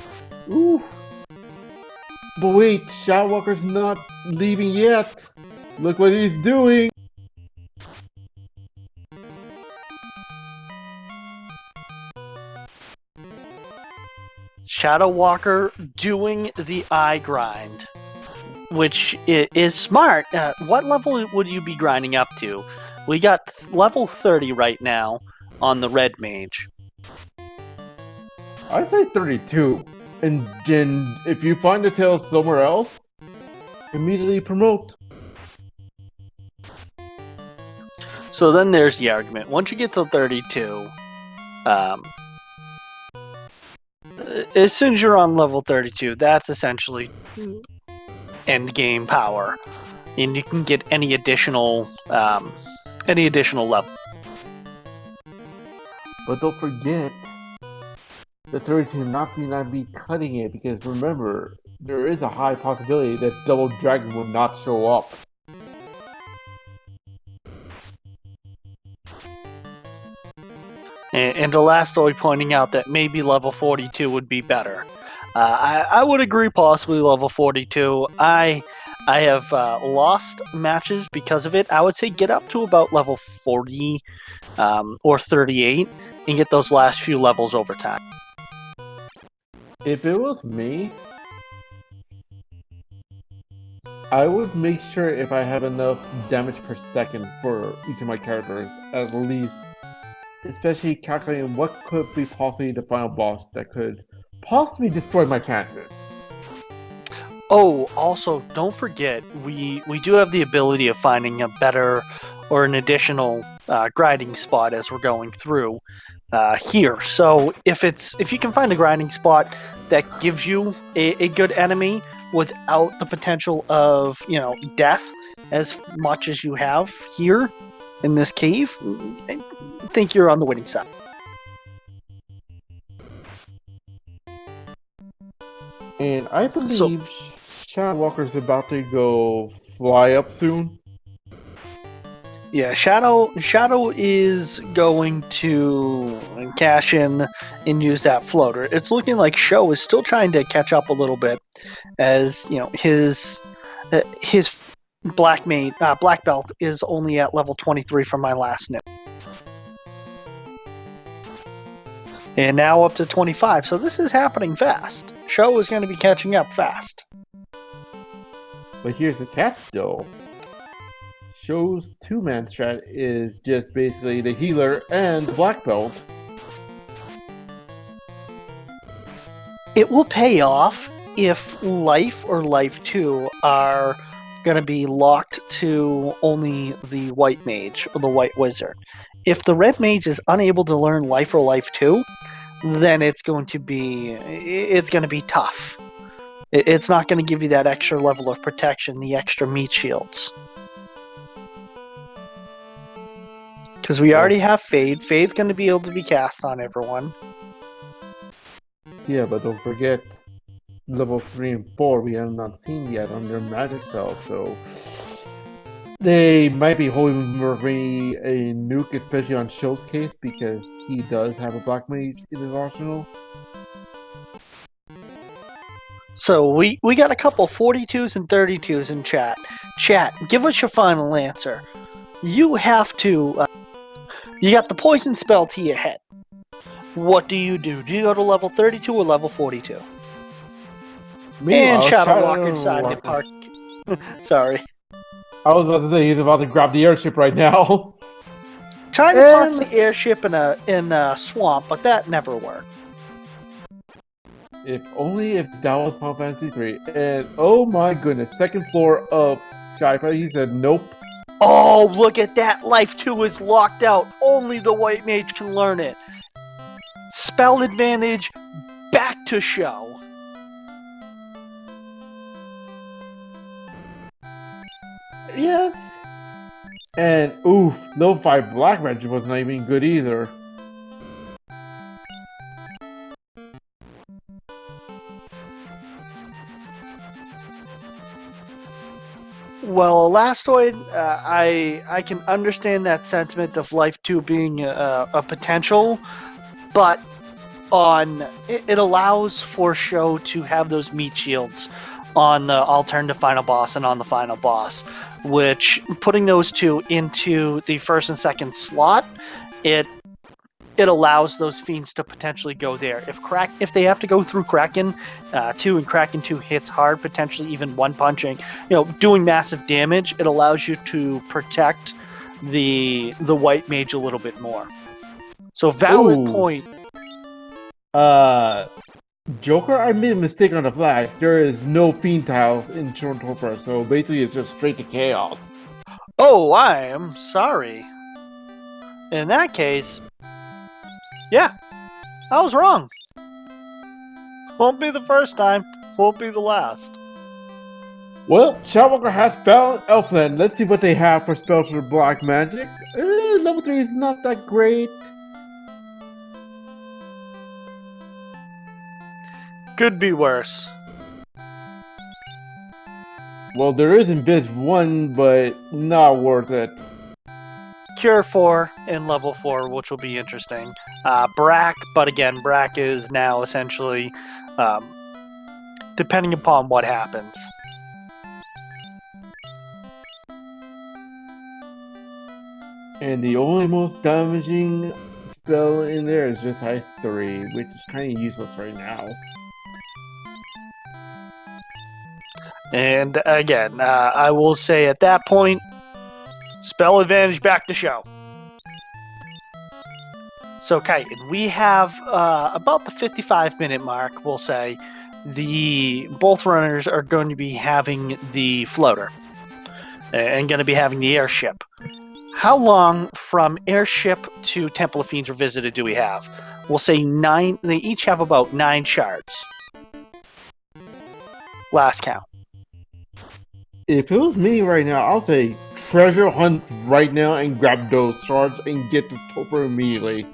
Ooh. But wait, ShadowWalker's not leaving yet. Look what he's doing. ShadowWalker doing the eye grind, which is smart. What level would you be grinding up to? We got level 30 right now on the red mage. I say 32. And then if you find the tail somewhere else, immediately promote. So then there's the argument. Once you get to 32, as soon as you're on level 32, that's essentially end game power, and you can get any additional level. But don't forget, the 32 not be cutting it, because remember, there is a high possibility that Double Dragon will not show up. And Elastoid pointing out that maybe level 42 would be better. I would agree, possibly level 42. I have lost matches because of it. I would say get up to about level 40 or 38 and get those last few levels over time. If it was me, I would make sure if I have enough damage per second for each of my characters, at least. Especially calculating what could be possibly the final boss that could possibly destroy my chances. Oh, also, don't forget, we do have the ability of finding a better or an additional grinding spot as we're going through here. So if you can find a grinding spot that gives you a good enemy without the potential of, death as much as you have here in this cave, I think you're on the winning side. And I believe ShadowWalker's about to go fly up soon. Yeah, Shadow is going to cash in and use that floater. It's looking like Sho is still trying to catch up a little bit, as his black belt is only at level 23 from my last nip. And now up to 25, so this is happening fast. Sho is going to be catching up fast. But here's the catch, though. Sho's two-man strat is just basically the healer and the black belt. It will pay off if Life or Life 2 are going to be locked to only the white mage or the white wizard. If the red mage is unable to learn Life or Life 2, then it's going to be tough. It's not going to give you that extra level of protection, the extra meat shields. Because we already have Fade. Fade's going to be able to be cast on everyone. Yeah, but don't forget, level 3 and 4 we have not seen yet on their magic spell, so they might be holding for me a nuke, especially on Sho's case, because he does have a black mage in his arsenal. So we got a couple 42s and 32s in chat. Chat, give us your final answer. You have to... you got the poison spell to your head. What do you do? Do you go to level 32 or level 42? And ShadowWalker decided to park Sorry. I was about to say he's about to grab the airship right now. Trying to park the airship in a swamp, but that never worked. If only if that was Final Fantasy 3. And oh my goodness, second floor of Skyfire, he said nope. Oh, look at that. Life 2 is locked out. Only the white mage can learn it. Spell advantage back to show. Yes. And oof, level 5 Black Magic was not even good either. Well, Elastoid, I can understand that sentiment of Life 2 being a potential, but it allows for show to have those meat shields on the alternative final boss and on the final boss, which putting those two into the first and second slot, it allows those fiends to potentially go there. If they have to go through Kraken 2 and Kraken 2 hits hard, potentially even one punching, doing massive damage, it allows you to protect the white mage a little bit more. So valid point. Joker, I made a mistake on the flag. There is no fiend tiles in Shortopher, so basically it's just straight to chaos. Oh, I am sorry. In that case, yeah, I was wrong. Won't be the first time, won't be the last. Well, ShadowWalker has found Elfland. Let's see what they have for spells for Black Magic. Level 3 is not that great. Could be worse. Well, there is Invis 1, but not worth it. Cure 4 and level 4, which will be interesting. Brack, but again, Brack is now essentially depending upon what happens. And the only most damaging spell in there is just Ice 3, which is kind of useless right now. And again, I will say at that point, spell advantage back to show. So, Kaiten, we have about the 55-minute mark, we'll say. Both runners are going to be having the floater and going to be having the airship. How long from airship to Temple of Fiends Revisited do we have? We'll say 9. They each have about 9 shards. Last count. If it was me right now, I'll say treasure hunt right now and grab those shards and get the Topper immediately.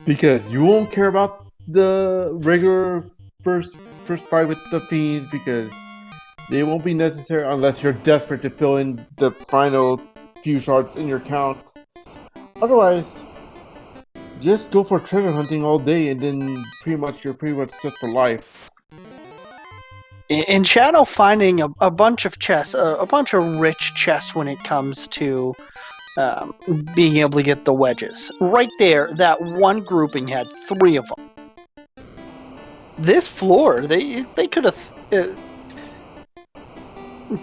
Because you won't care about the regular first fight with the Fiends because they won't be necessary unless you're desperate to fill in the final few shards in your count. Otherwise, just go for treasure hunting all day, and then you're pretty much set for life. In Shadow, finding a bunch of chests, a bunch of rich chests when it comes to being able to get the wedges. Right there, that one grouping had 3 of them. This floor, they could have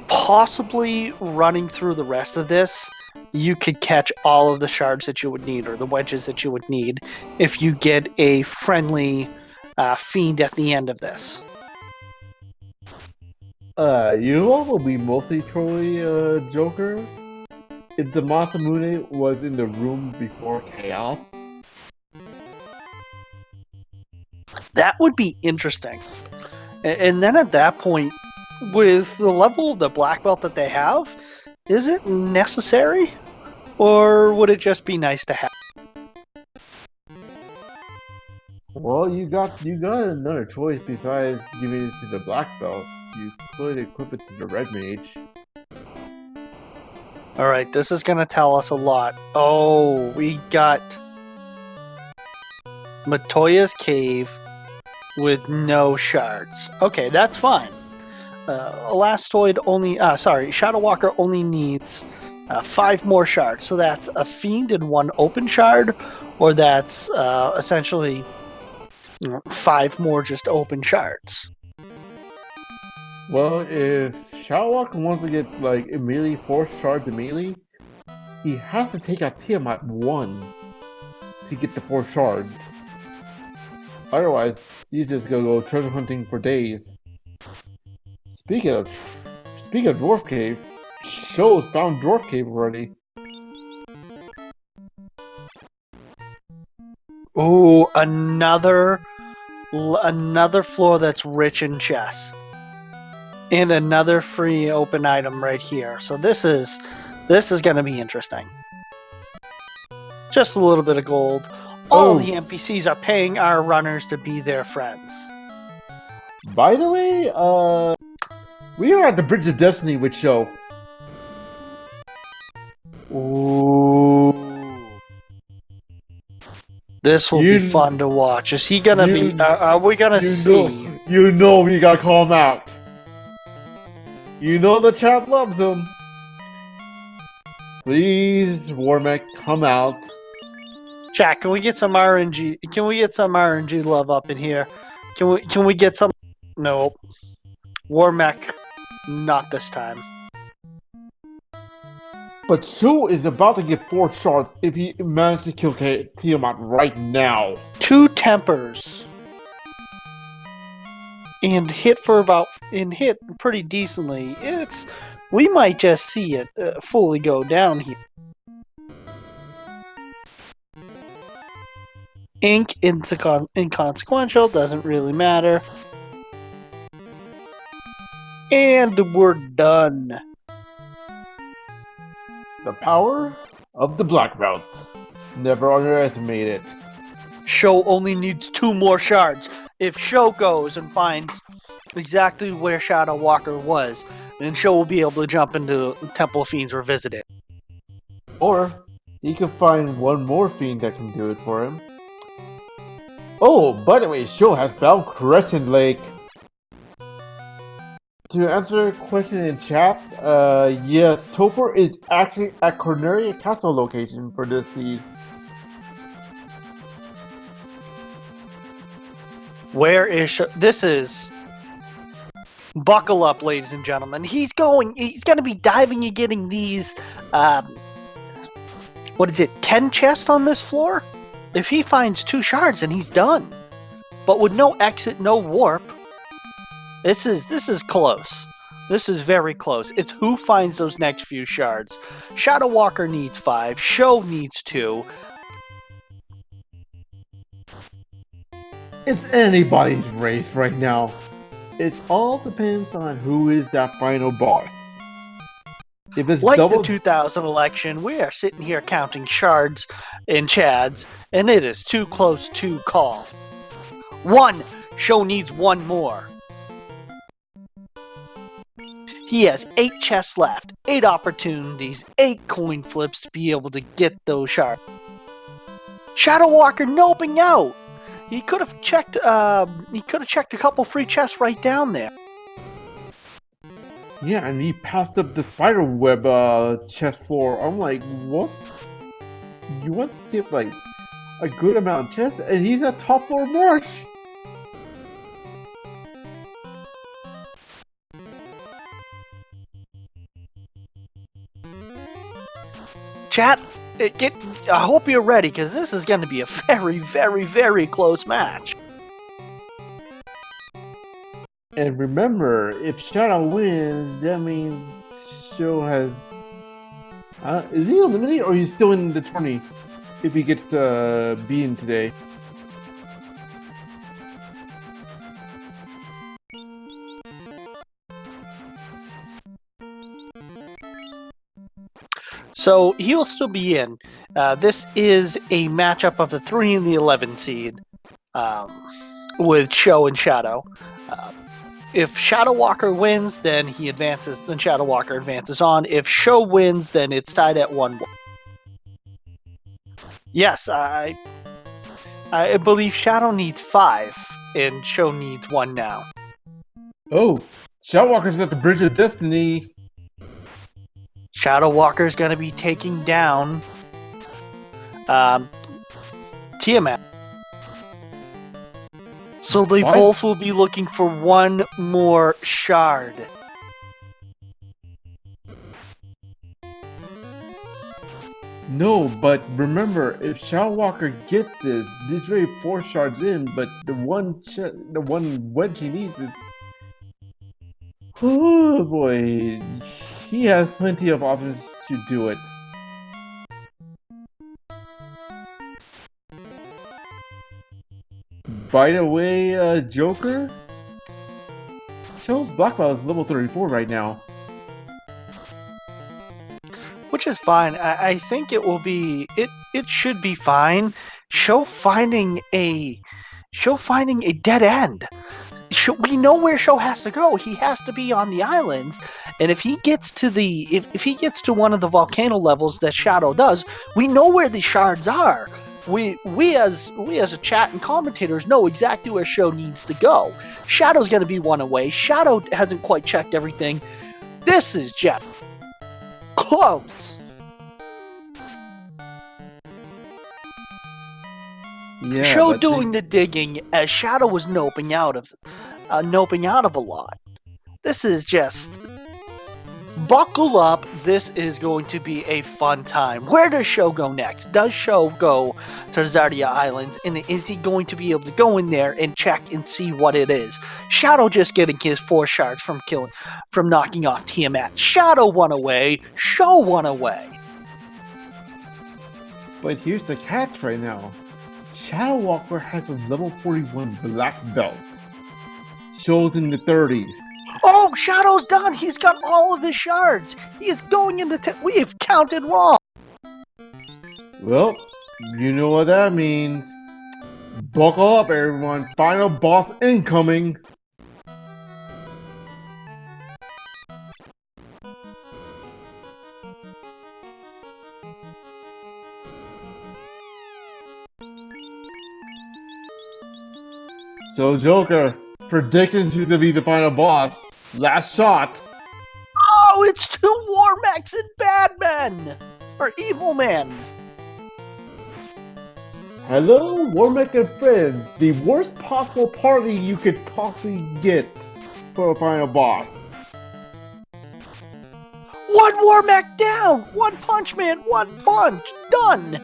possibly running through the rest of this. You could catch all of the shards that you would need, or the wedges that you would need, if you get a friendly fiend at the end of this. You know what will be mostly trolly, Joker? If the Masamune was in the room before Chaos. That would be interesting. And then at that point, with the level of the black belt that they have, is it necessary? Or would it just be nice to have? Well, you got another choice besides giving it to the black belt. You could equip it to the red mage. Alright, this is going to tell us a lot. Oh, we got Matoya's Cave with no shards. Okay, that's fine. Elastoid only... ShadowWalker only needs 5 more shards. So that's a Fiend and 1 open shard, or that's essentially 5 more just open shards. Well, if ShadowWalker wants to get like immediately 4 shards immediately, he has to take out Tiamat 1 to get the 4 shards. Otherwise, he's just gonna go treasure hunting for days. Speaking of Dwarf Cave, Sho's found Dwarf Cave already. Ooh, another floor that's rich in chests. And another free open item right here. So this is going to be interesting. Just a little bit of gold. All the NPCs are paying our runners to be their friends. By the way, we are at the Bridge of Destiny with Sho. Ooh. This will be fun to watch. Is he gonna be? Are we gonna see? You know we gotta call him out. You know the chat loves him. Please, Warmack, come out. Chat, can we get some RNG? Can we get some RNG love up in here? Can we get some? No. Warmack, not this time. But Shu is about to get 4 shards if he manages to kill Tiamat right now. 2 tempers. And hit pretty decently. We might just see it fully go down here. Ink inconsequential, doesn't really matter. And we're done. The power of the Black Belt. Never underestimate it. Sho only needs 2 more shards. If Sho goes and finds exactly where ShadowWalker was, then Sho will be able to jump into Temple of Fiends revisit it. Or he could find one more fiend that can do it for him. Oh, by the way, Sho has found Crescent Lake. To answer a question in chat, yes, Topher is actually at Corneria Castle location for this seed. Where is this is buckle up, ladies and gentlemen. He's gonna be diving and getting these 10 chests on this floor? If he finds 2 shards, then he's done. But with no exit, no warp, this is close. This is very close. It's who finds those next few shards. ShadowWalker needs 5, Sho needs 2. It's anybody's race right now. It all depends on who is that final boss. If it's like the 2000 election, we are sitting here counting shards and chads, and it is too close to call. 1! Sho needs 1 more. He has 8 chests left, 8 opportunities, 8 coin flips to be able to get those shards. ShadowWalker noping out! He could have checked a couple free chests right down there. Yeah, and he passed up the spiderweb chest floor. I'm like, what? You want to get like a good amount of chests, and he's at top floor marsh. Chat, I hope you're ready, because this is going to be a very, very, very close match. And remember, if Shadow wins, that means Sho has... is he eliminated, or he's still in the tourney if he gets to be in today? So he'll still be in. This is a matchup of the 3 and the 11 seed with Sho and Shadow. If ShadowWalker wins, then he advances. Then ShadowWalker advances on. If Sho wins, then it's tied at 1-1. Yes, I believe Shadow needs 5, and Sho needs 1 now. Oh, ShadowWalker's at the Bridge of Destiny. ShadowWalker's going to be taking down Tiamat. So they What? both will be looking for one more shard. No, but remember, if ShadowWalker gets this, this very 4 shards in, but the one wedge he needs is... Oh boy, he has plenty of options to do it. By the way, Joker, Show's black belt is level 34 right now. Which is fine. I think it will be. It should be fine. Show finding a dead end. We know where Show has to go. He has to be on the islands, and if he gets to if he gets to one of the volcano levels that Shadow does, we know where the shards are. We as a chat and commentators know exactly where Show needs to go. Shadow's going to be one away. Shadow hasn't quite checked everything. This is just close. Yeah, Show doing the digging as Shadow was noping out of a lot. This is just buckle up. This is going to be a fun time. Where does Show go next? Does Show go to Zardia Islands, and is he going to be able to go in there and check and see what it is? Shadow just getting his 4 shards from knocking off Tiamat. Shadow won away. Show won away. But here's the catch right now. ShadowWalker has a level 41 black belt. Show's in the 30s. Oh, Shadow's done. He's got all of his shards. He is going into... We have counted wrong. Well, you know what that means. Buckle up, everyone. Final boss incoming. So, Joker, predicting who to be the final boss. Last shot. Oh, it's 2 Warmechs and Badmen! Or Evil Men. Hello, Warmech and friends. The worst possible party you could possibly get for a final boss. 1 Warmech down! 1 Punch Man, 1 punch! Done!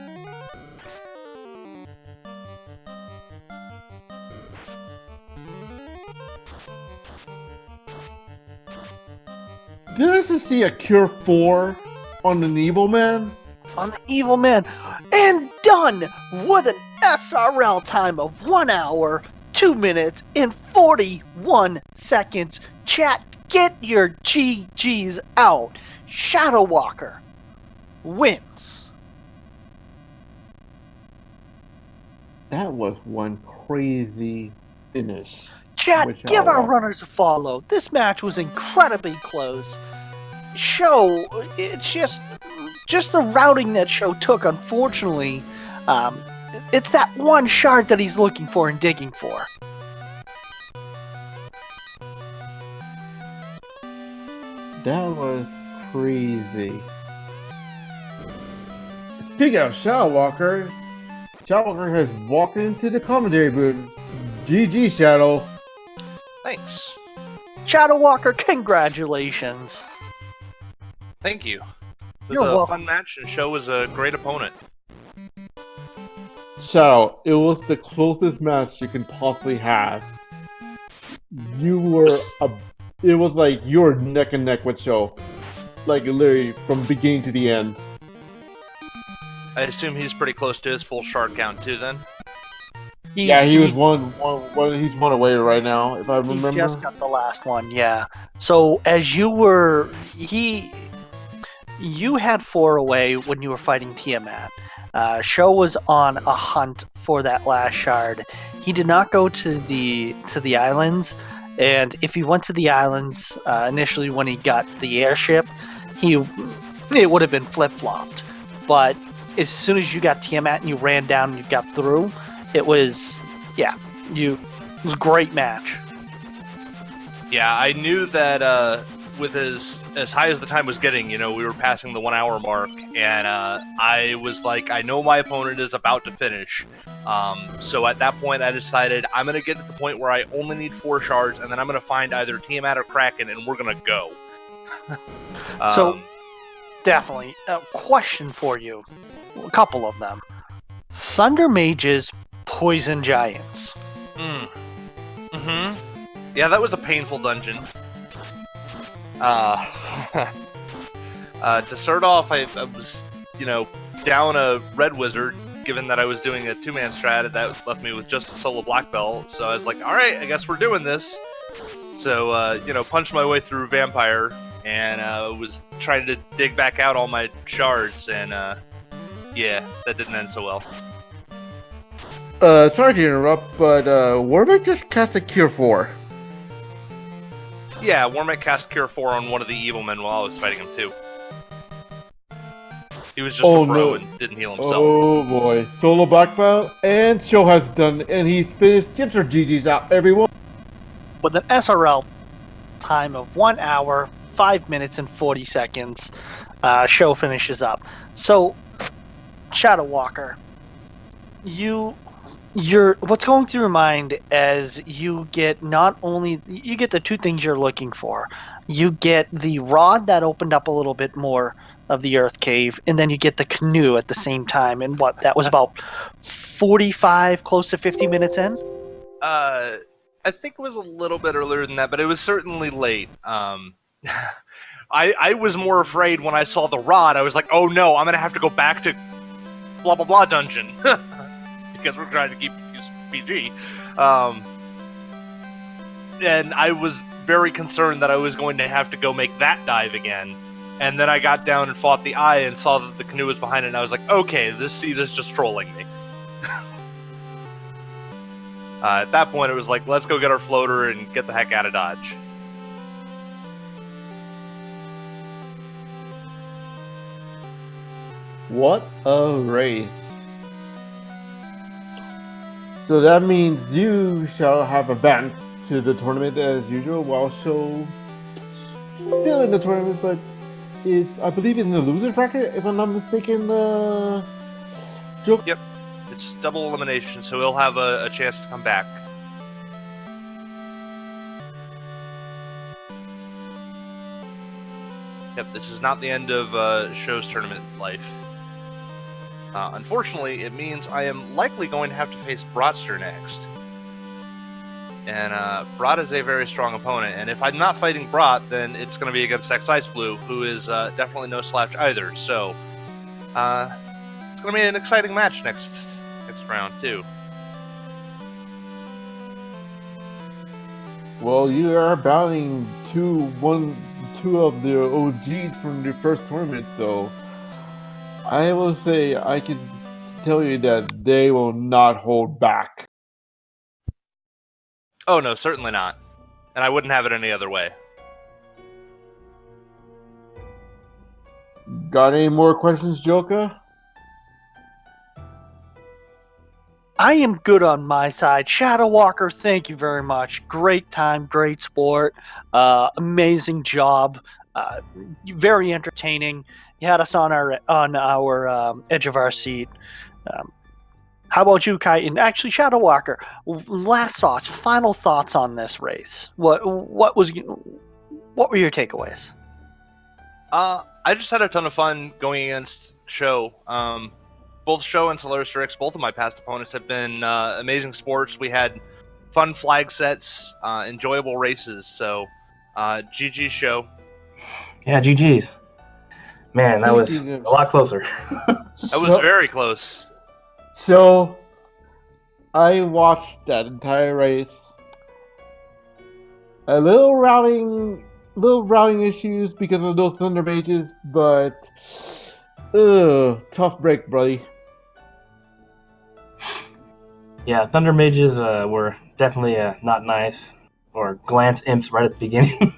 Did I just see a Cure 4 on an Evil Man? On the Evil Man. And done! With an SRL time of 1 hour, 2 minutes, and 41 seconds. Chat, get your GGs out. ShadowWalker wins. That was one crazy finish. Chat, give our runners a follow. This match was incredibly close. Show, it's just the routing that Show took, unfortunately. It's that 1 shard that he's looking for and digging for. That was crazy. Speaking of ShadowWalker, ShadowWalker has walked into the commentary booth. GG, Shadow. Thanks. ShadowWalker, congratulations. Thank you. It You're was a welcome. fun match, and Show was a great opponent. Shadow, it was the closest match you can possibly have. You were it was like you were neck and neck with Show. Like literally from beginning to the end. I assume he's pretty close to his full shard count too. Then He was he's one away right now, if I remember. He just got the last one, yeah. So as you were, you had 4 away when you were fighting Tiamat. Sho was on a hunt for that last shard. He did not go to the islands, and if he went to the islands initially when he got the airship, it would have been flip-flopped. But as soon as you got Tiamat and you ran down and you got through, it was a great match. yeah, I knew that with as high as the time was getting, we were passing the 1 hour mark, and I was like, I know my opponent is about to finish. So at that point, I decided I'm going to get to the point where I only need 4 shards, and then I'm going to find either Tiamat or Kraken, and we're going to go. So, definitely, a question for you. A couple of them. Thunder Mages, Poison Giants. Yeah, that was a painful dungeon. To start off, I was, down a red wizard, given that I was doing a 2-man strat, and that left me with just a solo black belt, so I was like, alright, I guess we're doing this. So, punched my way through vampire, and was trying to dig back out all my shards, and yeah, that didn't end so well. Sorry to interrupt, but Warwick just cast a Cure 4. Yeah, Warmick cast Cure 4 on one of the evil men while I was fighting him too. He was just a pro and didn't heal himself. Oh boy, solo black belt, and Sho has done, and he's finished. Get your GG's out, everyone. With an SRL time of 1 hour, 5 minutes, and 40 seconds, Sho finishes up. So, ShadowWalker, you're what's going through your mind as you get not only you get the 2 things you're looking for. You get the rod that opened up a little bit more of the Earth Cave, and then you get the canoe at the same time. And that was about 45, close to 50 minutes in. I think it was a little bit earlier than that, but it was certainly late. I was more afraid when I saw the rod. I was like, oh no, I'm gonna have to go back to blah blah blah dungeon. Because we're trying to keep PG. And I was very concerned that I was going to have to go make that dive again. And then I got down and fought the eye and saw that the canoe was behind it, and I was like, okay, this seed is just trolling me. At that point, it was like, let's go get our floater and get the heck out of Dodge. What a race. So that means you shall have advanced to the tournament as usual, while Sho still in the tournament, but is, I believe, in the loser bracket, if I'm not mistaken, joke. Yep, it's double elimination, so he'll have a chance to come back. Yep, this is not the end of Sho's tournament life. Unfortunately, it means I am likely going to have to face Bratster next. And Brat is a very strong opponent, and if I'm not fighting Brat, then it's going to be against X-Ice Blue, who is definitely no slouch either. So, it's going to be an exciting match next round, too. Well, you are battling two of the OGs from the first tournament, so I will say I can tell you that they will not hold back. Oh no, certainly not. And I wouldn't have it any other way. Got any more questions, Joka? I am good on my side. ShadowWalker, thank you very much. Great time, great sport, amazing job, very entertaining. You had us on our edge of our seat. How about you, Kai? And actually, ShadowWalker, last thoughts, final thoughts on this race. What were your takeaways? I just had a ton of fun going against Sho. Both Sho and Solaris Strix, both of my past opponents, have been amazing sports. We had fun flag sets, enjoyable races. So, GG Sho. Yeah, GG's. Man, that was a lot closer. That was very close. So, I watched that entire race. A little routing issues because of those Thunder Mages, but tough break, buddy. Yeah, Thunder Mages were definitely not nice, or glance imps right at the beginning.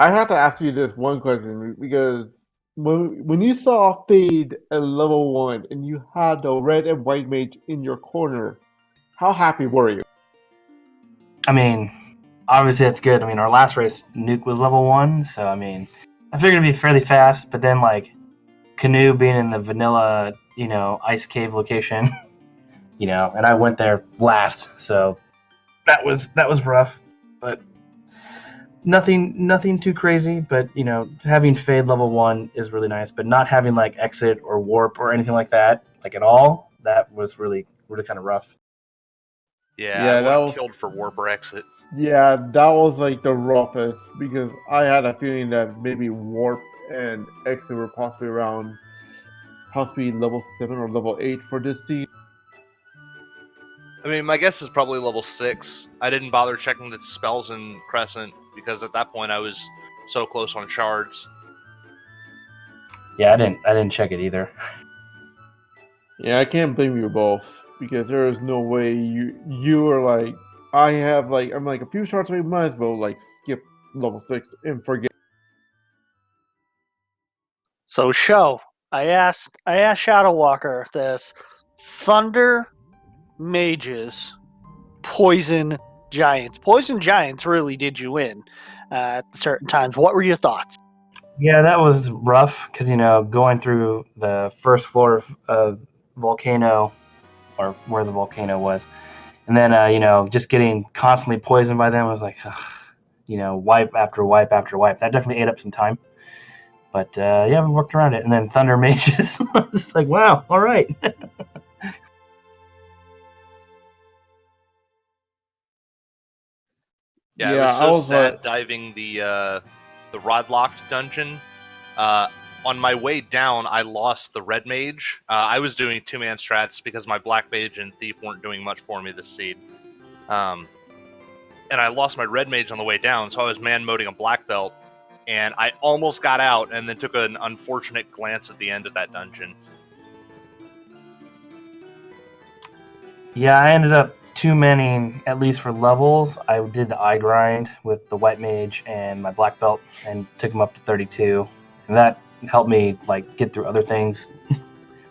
I have to ask you this one question, because when you saw Fade at level 1 and you had the red and white mage in your corner, how happy were you? I mean, obviously that's good. I mean, our last race, Nuke was level 1, so I mean, I figured it'd be fairly fast. But then like Canoe being in the vanilla, ice cave location, and I went there last, so that was rough. But nothing too crazy. But having Fade level 1 is really nice. But not having like Exit or Warp or anything like that, like at all, that was really kind of rough. Yeah, Yeah, I that would was- have killed for Warp or Exit. Yeah, that was like the roughest because I had a feeling that maybe Warp and Exit were possibly level 7 or level 8 for this season. I mean, my guess is probably level 6. I didn't bother checking the spells in Crescent because at that point I was so close on shards. Yeah, I didn't check it either. Yeah, I can't blame you both because there is no way you were like I'm like a few shards away, might as well like skip level 6 and forget. So show. I asked ShadowWalker this. Thunder mages, poison giants. Poison giants really did you in at certain times. What were your thoughts? Yeah, that was rough because going through the first floor of volcano, or where the volcano was, and then just getting constantly poisoned by them was like, wipe after wipe after wipe. That definitely ate up some time. But yeah, we worked around it. And then Thunder Mages, it's like, wow, all right. Yeah, it was so I was sad diving the Rodlocked dungeon. On my way down, I lost the Red Mage. I was doing 2-man strats because my Black Mage and Thief weren't doing much for me this seed. And I lost my Red Mage on the way down, so I was man-moding a Black Belt, and I almost got out and then took an unfortunate glance at the end of that dungeon. Yeah, I ended up 2-manning, at least for levels. I did the eye grind with the White Mage and my Black Belt and took him up to 32. And that helped me like get through other things.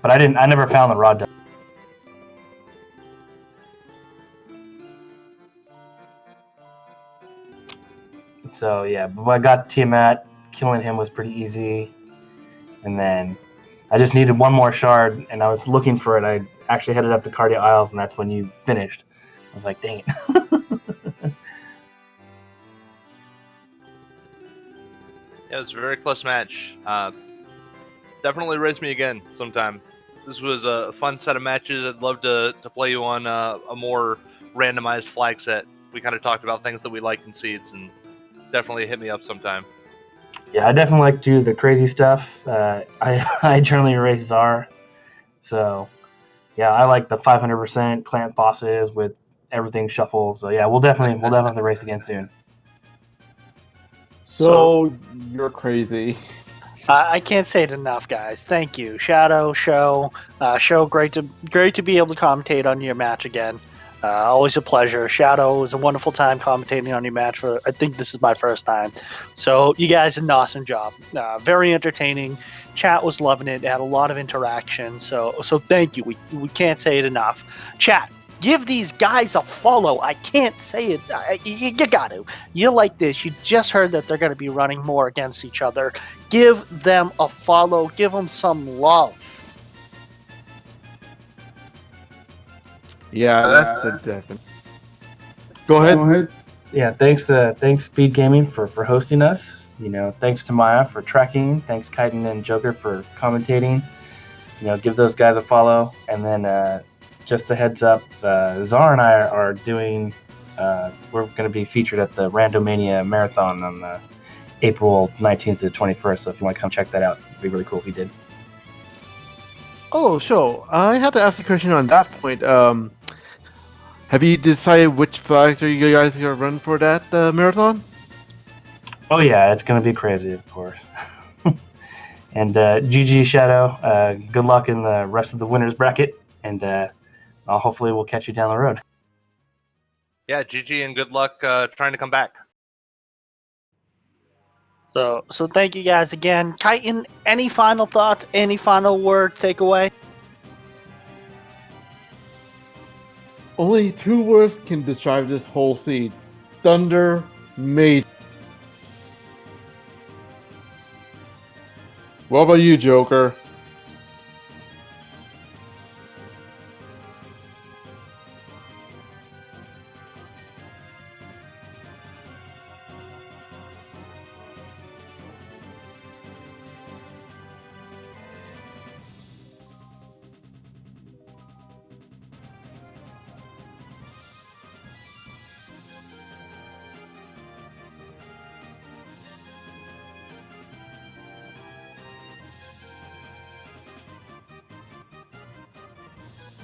But I never found the Rod Dungeon. So yeah, but when I got Tiamat, killing him was pretty easy. And then I just needed one more shard, and I was looking for it. I actually headed up to Cardia Isles, and that's when you finished. I was like, dang it. Yeah, it was a very close match. Definitely race me again sometime. This was a fun set of matches. I'd love to play you on a more randomized flag set. We kind of talked about things that we like in seeds, and definitely hit me up sometime. Yeah, I definitely like to do the crazy stuff. I generally race Czar, so yeah, I like the 500% clamp bosses with everything shuffled. So yeah, we'll definitely have to race again soon. So you're crazy. I can't say it enough, guys. Thank you, Shadow, Show, great to be able to commentate on your match again. Always a pleasure. Shadow, it was a wonderful time commentating on your match. I think this is my first time. So you guys did an awesome job. Very entertaining. Chat was loving it. It had a lot of interaction. So thank you. We can't say it enough. Chat, give these guys a follow. I can't say it. You got to. You like this. You just heard that they're going to be running more against each other. Give them a follow. Give them some love. Yeah, that's a definite. Go ahead. Yeah, thanks Speed Gaming for hosting us. Thanks to Maya for tracking. Thanks Kiten and Joker for commentating. Give those guys a follow. And then just a heads up, Czar and I are doing. We're going to be featured at the Randomania Marathon on April 19th to 21st. So if you want to come check that out, it'd be really cool if you did. Oh, sure. I had to ask a question on that point. Have you decided which flags are you guys gonna run for that marathon? Oh yeah, it's gonna be crazy, of course. And GG Shadow, good luck in the rest of the winners bracket, and hopefully we'll catch you down the road. Yeah, GG and good luck trying to come back. So thank you guys again. Kiten, any final thoughts? Any final word takeaway? Only 2 words can describe this whole scene. Thunder Mage. What about you, Joker?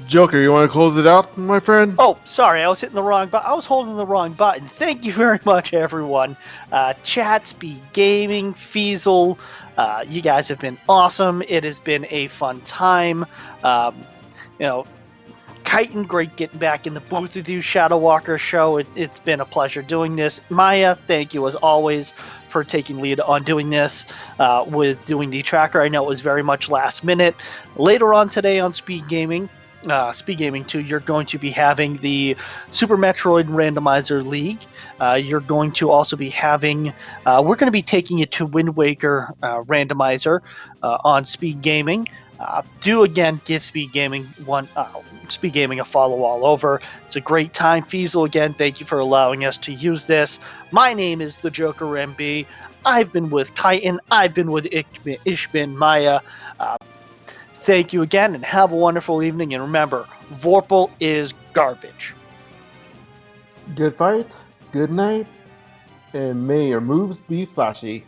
Joker, you want to close it out, my friend? Oh, sorry, I was hitting the wrong button. I was holding the wrong button. Thank you very much, everyone. Chat, Speed Gaming, Feasel, you guys have been awesome. It has been a fun time. You know, Chitin, great getting back in the booth with you. ShadowWalker show, it's been a pleasure doing this. Maya, thank you as always for taking lead on doing this with doing the tracker. I know it was very much last minute. Later on today on Speed Gaming 2, you're going to be having the Super Metroid Randomizer League. You're going to also be having, we're going to be taking it to Wind Waker Randomizer on Speed Gaming. Do again give Speed Gaming a follow all over. It's a great time. Feasel, again, thank you for allowing us to use this. My name is the Joker MB. I've been with Chitin. I've been with Ishbin Maya. Thank you again, and have a wonderful evening. And remember, Vorpal is garbage. Good fight, good night, and may your moves be flashy.